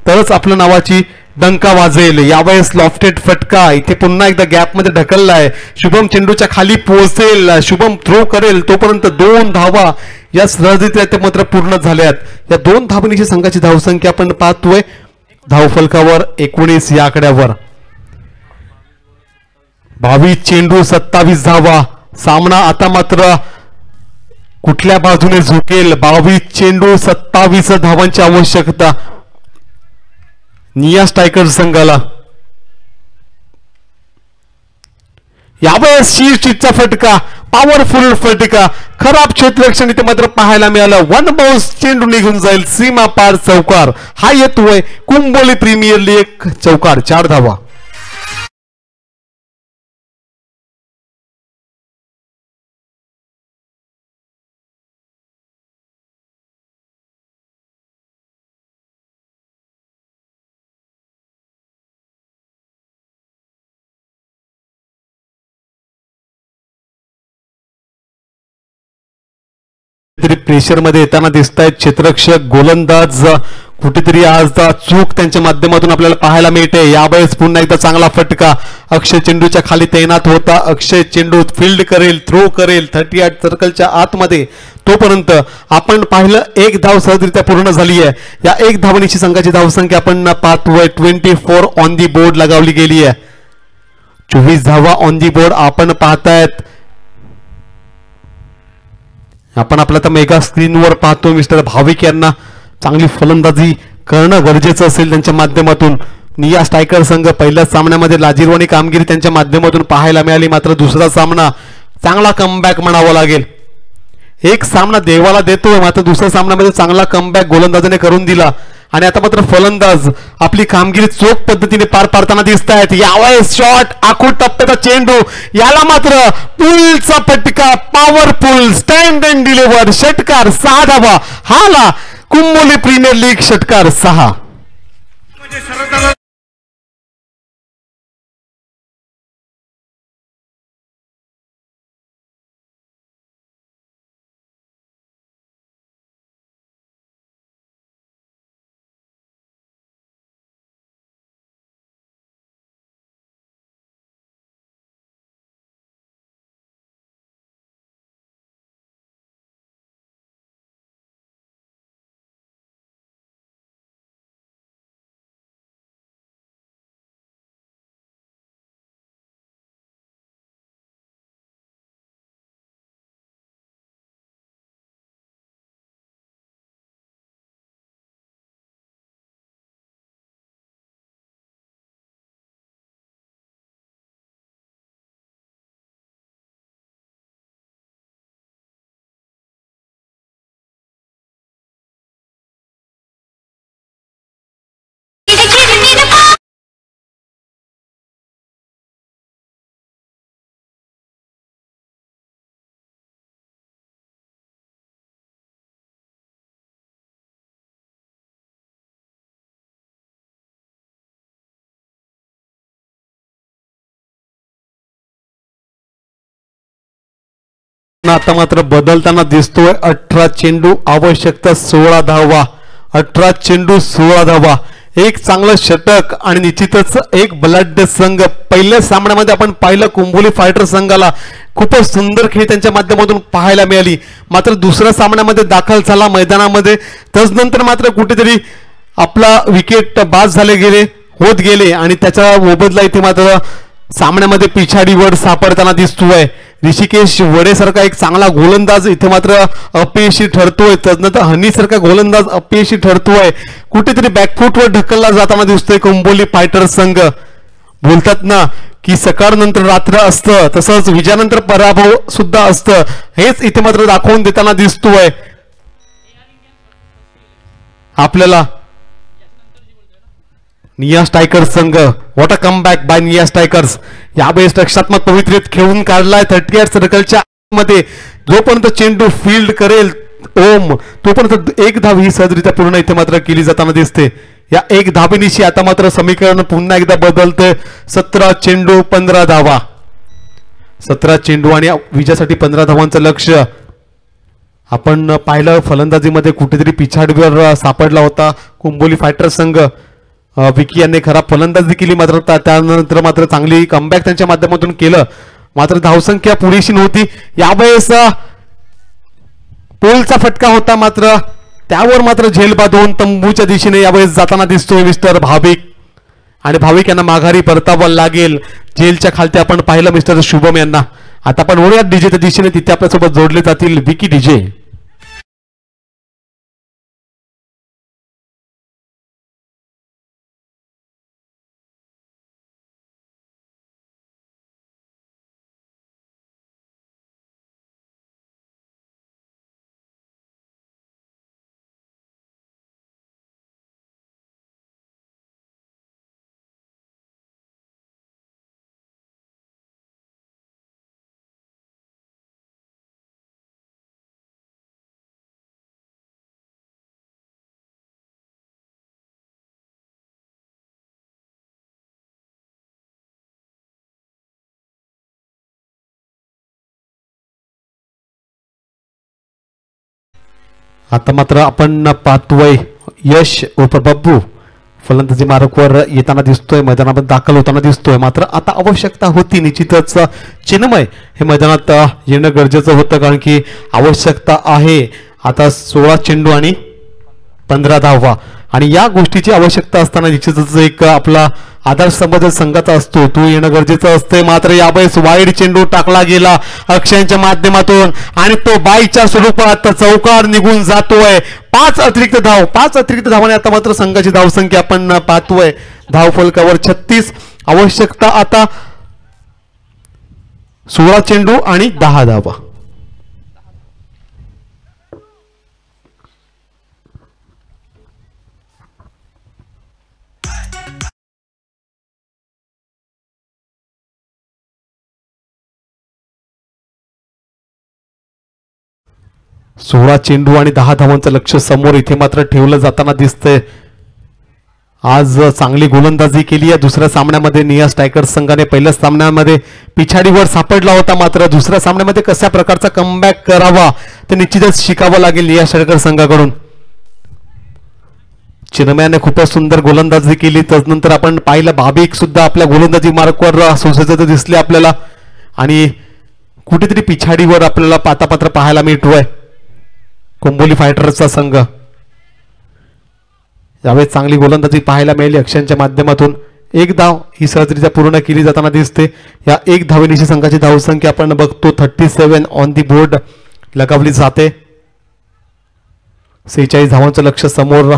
तरच आपल्या नावाची डंका वाजेल. यावेळेस लॉफ्टेड फटका इथे पुन्हा एकदा गॅपमध्ये ढकललाय. शुभम चेंडूच्या खाली पोहोचेल, शुभम थ्रो करेल, तोपर्यंत 2 धावा या सहजरित्या ते मात्र पूर्ण झाल्यात. या 2 धावनीची संघाची धावसंख्या आपण पाहतोय धावफलकावर 19 या आकड्यावर. 22 चेंडू 27 धावा. सामना आता मात्र कुठल्या बाजूने झुकेल. 22 चेंडू 27 धावांची आवश्यकता निया स्ट्रायकर संघाला. यावेळेस शीर्षीचा फटका, पॉवरफुल फटका, खराब क्षेत्ररक्षण इथे मात्र पाहायला मिळालं. 1 बाउन्स चेंडू निघून जाईल सीमा पार चौकार. हा येतोय कुंभोली प्रीमियर लीग चौकार 4 धावा. तरी प्रेशर मध्ये येताना दिसत आहेत क्षेत्ररक्षक, गोलंदाज. कुठेतरी आज चूक त्यांच्या माध्यमातून आपल्याला पाहायला मिळते. यावेळेस पुन्हा एकदा चांगला फटका. अक्षय चेंडूच्या खाली तैनात होता. अक्षय चेंडू फील्ड करेल, थ्रो करेल 38 सर्कलच्या आतमध्ये. तोपर्यंत आपण पाहिलं 1 धाव सहजरित्या पूर्ण झाली आहे. या 1 धावनीची संघाची धावसंख्या आपण पाहतोय 24 ऑन दी बोर्ड लगावली गेली आहे. 24 धावा ऑन दी बोर्ड आपण पाहतायत. आपण आपल्या तर मेगा स्क्रीनवर पाहतो मिस्टर भाविक यांना चांगली फलंदाजी करणं गरजेचं असेल त्यांच्या माध्यमातून. निया स्ट्रायकर संघ पहिल्या सामन्यामध्ये लाजिरवाणी कामगिरी त्यांच्या माध्यमातून पाहायला मिळाली, मात्र दुसरा सामना चांगला कमबॅक म्हणावा लागेल. एक सामना देवाला देतोय, मात्र दुसऱ्या सामन्यामध्ये चांगला कमबॅक गोलंदाजाने करून दिला. आणि आता मात्र फलंदाज आपली कामगिरी चोख पद्धतीने पार पाडताना दिसत आहेत. यावेळेस शॉट, आखूड टप्प्याचा चेंडू, याला मात्र पुलचा फटका, पॉवरफुल स्टँड अँड डिलिव्हर षटकार 6 धावा. हाला कुंभोली प्रीमियर लीग षटकार 6. आता मात्र बदलताना दिसतोय. 18 चेंडू आवश्यकता 16 धावा. 18 चेंडू 16 धावा. एक चांगलं षटक आणि निश्चितच एक बलाढ्य संघ. पहिल्या सामन्यामध्ये आपण पाहिलं कुंभोली फायटर संघाला खूपच सुंदर खेळ त्यांच्या माध्यमातून पाहायला मिळाली. मात्र दुसऱ्या सामन्यामध्ये दाखल झाला मैदानामध्ये. त्यानंतर मात्र कुठेतरी आपला विकेट बाद झाले गेले होत गेले आणि त्याचा मोबदला इथे मात्र सामन्यामध्ये पिछाडीवर सापडताना दिसतोय. ऋषिकेश वडेसारखा एक चांगला गोलंदाज इथे मात्र अपयशी ठरतोय. त्यानंतर हनीसारखा गोलंदाज अपयशी ठरतोय. कुठेतरी बॅकफुटवर ढकलला जाताना दिसतोय कुंभोली फायटर संघ. बोलतात ना की सकाळ नंतर रात्र असतं, तसंच विजयानंतर पराभव सुद्धा असतं. हेच इथे मात्र दाखवून देताना दिसतोय आपल्याला. निया स्ट्रायकर्स संघ. व्हॉट अ कमबॅक बाय निया स्ट्रायकर्स. यावेळेस रक्षात्मक पवित्रेत खेळून काढलाय 38 सर्कलच्या मध्ये. जोपर्यंत चेंडू फील्ड करेल ओम तोपर्यंत एक धाव ही सहजरित्या पूर्ण इथे मात्र केली जाताना दिसते. या एक धावेनिशी आता मात्र समीकरण पुन्हा एकदा बदलते. 17 चेंडू 15 धावा. 17 चेंडू आणि विजयासाठी 15 धावांचं लक्ष्य. आपण पाहिलं फलंदाजीमध्ये कुठेतरी पिछाडीवर सापडला होता कुंभोली फायटर संघ. विकी यांनी खराब फलंदाजी केली, मात्र त्यानंतर मात्र चांगली कमबॅक त्यांच्या माध्यमातून केलं. मात्र धावसंख्या पुरेशी नव्हती. यावेळेस पोलचा फटका होता, मात्र त्यावर मात्र झेल बांधून तंबूच्या दिशेने यावेळेस जाताना दिसतोय मिस्टर भाविक. आणि भाविक यांना माघारी परतावं लागेल. जेलच्या खालती आपण पाहिलं मिस्टर शुभम यांना. आता आपण वळूयात डीजेच्या दिशेने. तिथे आपल्यासोबत जोडले जातील विकी डीजे. आता मात्र आपण पाहतोय यश उर्फ बब्बू फलंदाजी मार्कवर येताना दिसतोय, मैदानात दाखल होताना दिसतोय. मात्र आता आवश्यकता होती निश्चितच चिन्मय हे मैदानात येणं गरजेचं होतं, कारण की आवश्यकता आहे आता 16 चेंडू आणि 15 धावा. आणि या गोष्टीची आवश्यकता असताना निश्चितच एक आपला आधारस्तंभ संघाचा असतो, तो येणं गरजेचं असते. मात्र यावेळेस वाईड चेंडू टाकला गेला अक्षयांच्या माध्यमातून आणि तो बाईच्या स्वरूपात चौकार निघून जातोय. 5 अतिरिक्त धावाने आता मात्र संघाची धावसंख्या आपण पाहतोय. धाव फलकावर 36. आवश्यकता आता 16 चेंडू आणि 10 धावा. सोळा चेंडू आणि 10 धावांचं लक्ष समोर इथे मात्र ठेवलं जाताना दिसतंय. आज चांगली गोलंदाजी केली आहे. दुसऱ्या सामन्यामध्ये निया स्ट्रायकर्स संघाने पहिल्या सामन्यामध्ये पिछाडीवर सापडला होता, मात्र दुसऱ्या सामन्यामध्ये कशा प्रकारचा कमबॅक करावा ते निश्चितच शिकावं लागेल निया स्ट्रायकर्स संघाकडून. चिन्मयाने खूपच सुंदर गोलंदाजी केली. त्यानंतर आपण पाहिलं भाविक सुद्धा आपल्या गोलंदाजी मार्कवर सुसज्ज दिसले आपल्याला आणि कुठेतरी पिछाडीवर आपल्याला पातापात्र पाहायला मिळतोय कुंभोली फायटर्सचा संघ. यावेळेस चांगली गोलंदाजी पाहायला मिळाली अक्षयांच्या माध्यमातून. एक धाव ही सहजरित्या पूर्ण केली जाताना दिसते. या एक धावेनिशी संघाची धावसंख्या आपण बघतो 37 ऑन दी बोर्ड लगावली जाते. 46 धावांचं लक्ष समोर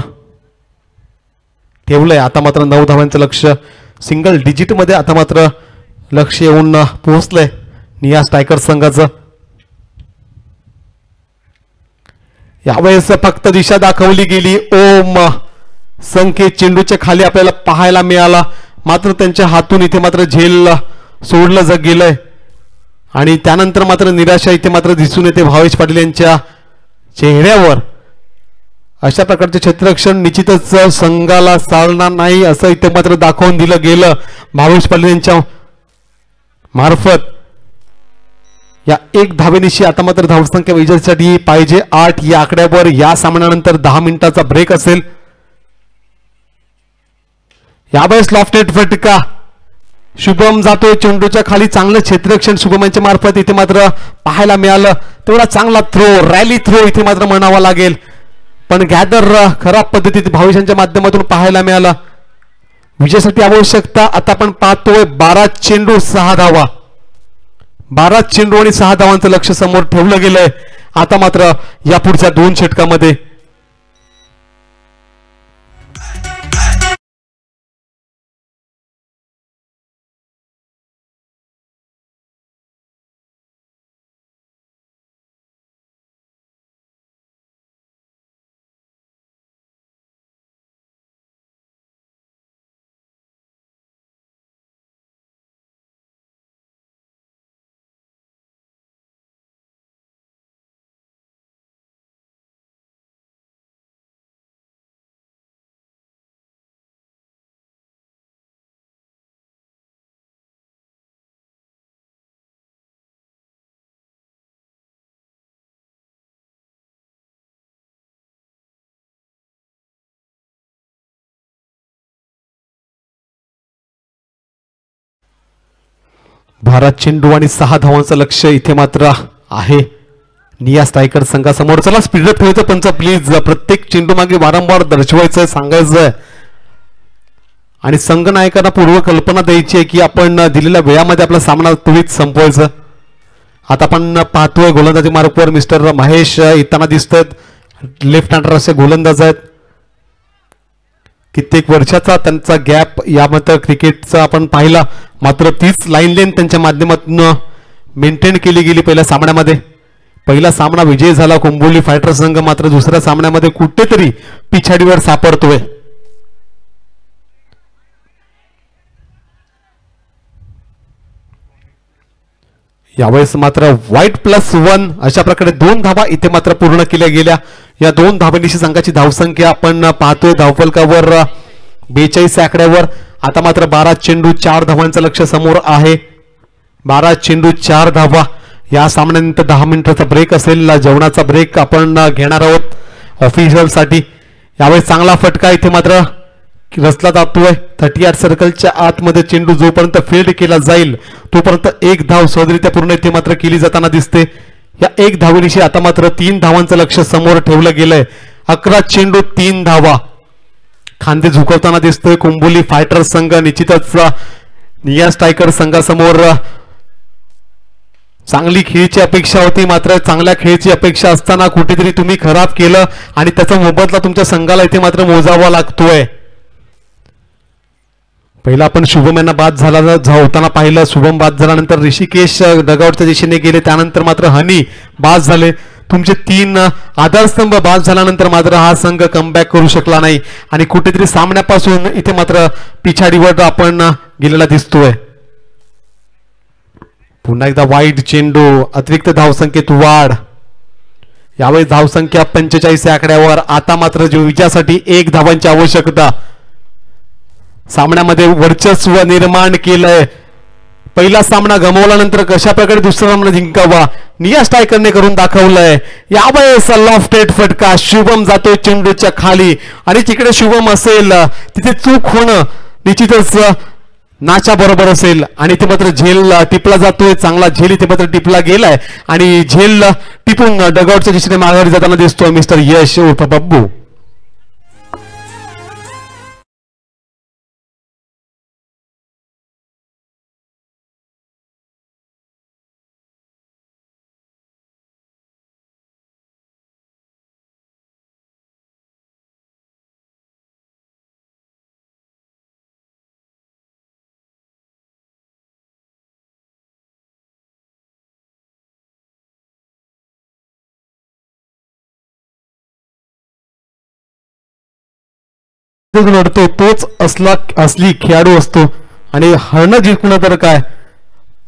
ठेवलंय. आता मात्र 9 धावांचं लक्ष सिंगल डिजिट मध्ये आता मात्र लक्ष येऊन पोहोचलंय निया स्ट्रायकर्स संघाचं. यावेळेस फक्त दिशा दाखवली गेली. ओम संकेत चेंडूच्या खाली आपल्याला पाहायला मिळाला, मात्र त्यांच्या हातून इथे मात्र झेल सोडलं गेलंय आणि त्यानंतर मात्र निराशा इथे मात्र दिसून येते भावेश पाटील यांच्या चेहऱ्यावर. अशा प्रकारचे क्षेत्ररक्षण निश्चितच संघाला चालणार नाही असं इथे मात्र दाखवून दिलं गेलं भावेश पाटील यांच्या मार्फत. या एक धावेनिशी आता मात्र धावसंख्या विजयासाठी पाहिजे 8 या आकड्यावर. या सामन्यानंतर 10 मिनिटाचा ब्रेक असेल. यावेळेस लॉफ्टेड फटका, शुभम जातोय चेंडूच्या खाली, चांगलं क्षेत्ररक्षण शुभम यांच्या मार्फत इथे मात्र पाहायला मिळालं. तेवढा चांगला थ्रो, रॅली थ्रो इथे मात्र म्हणावा लागेल, पण गॅदर खराब पद्धतीत भावेशांच्या माध्यमातून पाहायला मिळाला. विजयासाठी आवश्यकता आता आपण पाहतोय 12 चेंडू 6 धावा. 12 चेंडू आणि 6 धावांचं लक्ष समोर ठेवलं गेलंय. आता मात्र या पुढच्या 2 षटकामध्ये भारत चेंडू आणि 6 धावांचं लक्ष इथे मात्र आहे निया स्ट्रायकर संघासमोर. चला स्पीडअप ठेवायचं पंच प्लीज. प्रत्येक चेंडू मागे वारंवार दर्शवायचं, सांगायचं आणि संघ नायकांना पूर्व कल्पना द्यायची आहे की आपण दिलेल्या वेळामध्ये आपला सामना त्वरित संपवायचा. आता आपण पाहतोय गोलंदाजी मार्गावर मिस्टर महेश येताना दिसतात. लेफ्ट हँडर असे गोलंदाज आहेत. कित्येक वर्षाचा त्यांचा गॅप यामध्ये क्रिकेटचा आपण पाहिला, मात्र तीच लाईन लेन त्यांच्या माध्यमातून मेंटेन केली गेली. पहिल्या सामन्यामध्ये पहिला सामना विजय झाला कुंबोली फायटर संघ, मात्र दुसऱ्या सामन्यामध्ये कुठेतरी पिछाडीवर सापडतोय. यावेळेस मात्र वाईट +1 अशा प्रकारे 2 धावा इथे मात्र पूर्ण केल्या गेल्या. या 2 धावांनिशी संघाची धावसंख्या आपण पाहतोय धावफलकावर 42 आकड्यावर. आता मात्र 12 चेंडू 4 धावांचं लक्ष समोर आहे. 12 चेंडू 4 धावा. या सामन्यानंतर 10 मिनिटाचा ब्रेक असेल. जेवणाचा ब्रेक आपण घेणार आहोत ऑफिशियल साठी. यावेळेस चांगला फटका इथे मात्र रचला जातोय 38 सर्कलच्या आतमध्ये. चेंडू जोपर्यंत फील्ड केला जाईल तोपर्यंत 1 धाव सहजरित्या पूर्ण इथे मात्र केली जाताना दिसते. या 1 धावेनिशी आता मात्र 3 धावांचं लक्ष समोर ठेवलं गेलंय. 11 चेंडू 3 धावा. खांदे झुकवताना दिसतोय कुंबोली फायटर संघ. निश्चितच निया स्ट्रायकर संघासमोर चांगली खेळीची अपेक्षा होती, मात्र चांगल्या खेळीची अपेक्षा असताना कुठेतरी तुम्ही खराब केलं आणि त्याचा मोबदला तुमच्या संघाला इथे मात्र मोजावा लागतोय. पहिला आपण शुभम यांना बाद झाला होताना पाहिलं. शुभम बाद झाल्यानंतर ऋषिकेश डगआउटच्या दिशेने गेले. त्यानंतर मात्र हनी बाद झाले. तुमचे 3 आधारस्तंभ बाद झाल्यानंतर मात्र हा संघ कमबॅक करू शकला नाही आणि कुठेतरी सामन्यापासून इथे मात्र पिछाडीवर आपण गेलेला दिसतोय. पुन्हा एकदा वाईट चेंडू, अतिरिक्त धावसंख्येत वाढ. यावेळी धावसंख्या 45 आकड्यावर. आता मात्र विजयासाठी 1 धावांची आवश्यकता. सामन्यामध्ये वर्चस्व निर्माण केलंय. पहिला सामना गमावल्यानंतर कशा प्रकारे दुसरा सामना जिंकावा निया स्ट्रायकरने करून दाखवलंय. यावेळेस लॉफ्टेड फटका, शुभम जातोय चेंडूच्या खाली आणि तिकडे शुभम असेल तिथे चूक होणं निश्चितच नाच्या बरोबर असेल आणि ते मात्र झेल टिपला जातोय. चांगला झेल इथे मात्र टिपला गेलाय आणि झेल टिपून डगआउटच्या दिशेने माघारी जाताना दिसतोय मिस्टर यश उर्फ बब्बू. लढतो तोच असली खेळाडू असतो आणि हरणं जिंकणं तर काय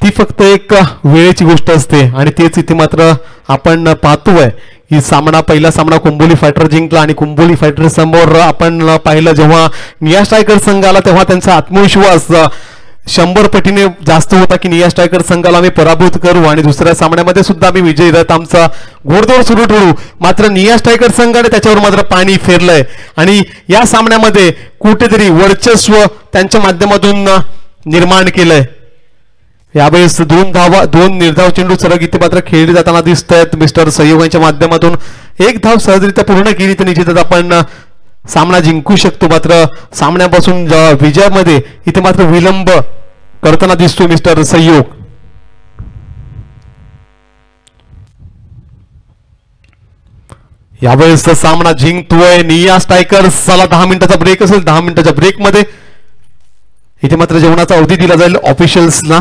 ती फक्त एक वेळेची गोष्ट असते आणि तेच इथे मात्र आपण पाहतोय. ही सामना पहिला सामना कुंबोली फायटर जिंकला आणि कुंबोली फायटर समोर आपण पाहिलं जेव्हा निया स्ट्रायकर संघ आला तेव्हा त्यांचा आत्मविश्वास 100 पटीने जास्त होता की निया स्ट्रायकर संघाला आम्ही पराभूत करू आणि दुसऱ्या सामन्यामध्ये सुद्धा आम्ही विजयी रथ आमचा घोडदौड सुरू ठेवू. मात्र निया स्ट्रायकर संघाने त्याच्यावर मात्र पाणी फेरलंय आणि या सामन्यामध्ये कुठेतरी वर्चस्व त्यांच्या माध्यमातून निर्माण केलंय. यावेळेस 2 निर्धाव चेंडू सलग इथे मात्र खेळले जाताना दिसत आहेत. मिस्टर सहयोग यांच्या माध्यमातून 1 धाव सहजरित्या पूर्ण केली तर निश्चितच आपण सामना जिंकू शकतो. मात्र सामन्यापासून विजयामध्ये इथे मात्र विलंब करताना दिसतो मिस्टर सहयोग. यावेळेस सामना जिंकतोय निया स्ट्रायकर्स. चला 10 मिनिटाचा ब्रेक असेल. 10 मिनिटाच्या ब्रेकमध्ये इथे मात्र जेवणाचा अवधी दिला जाईल ऑफिशियल्सना.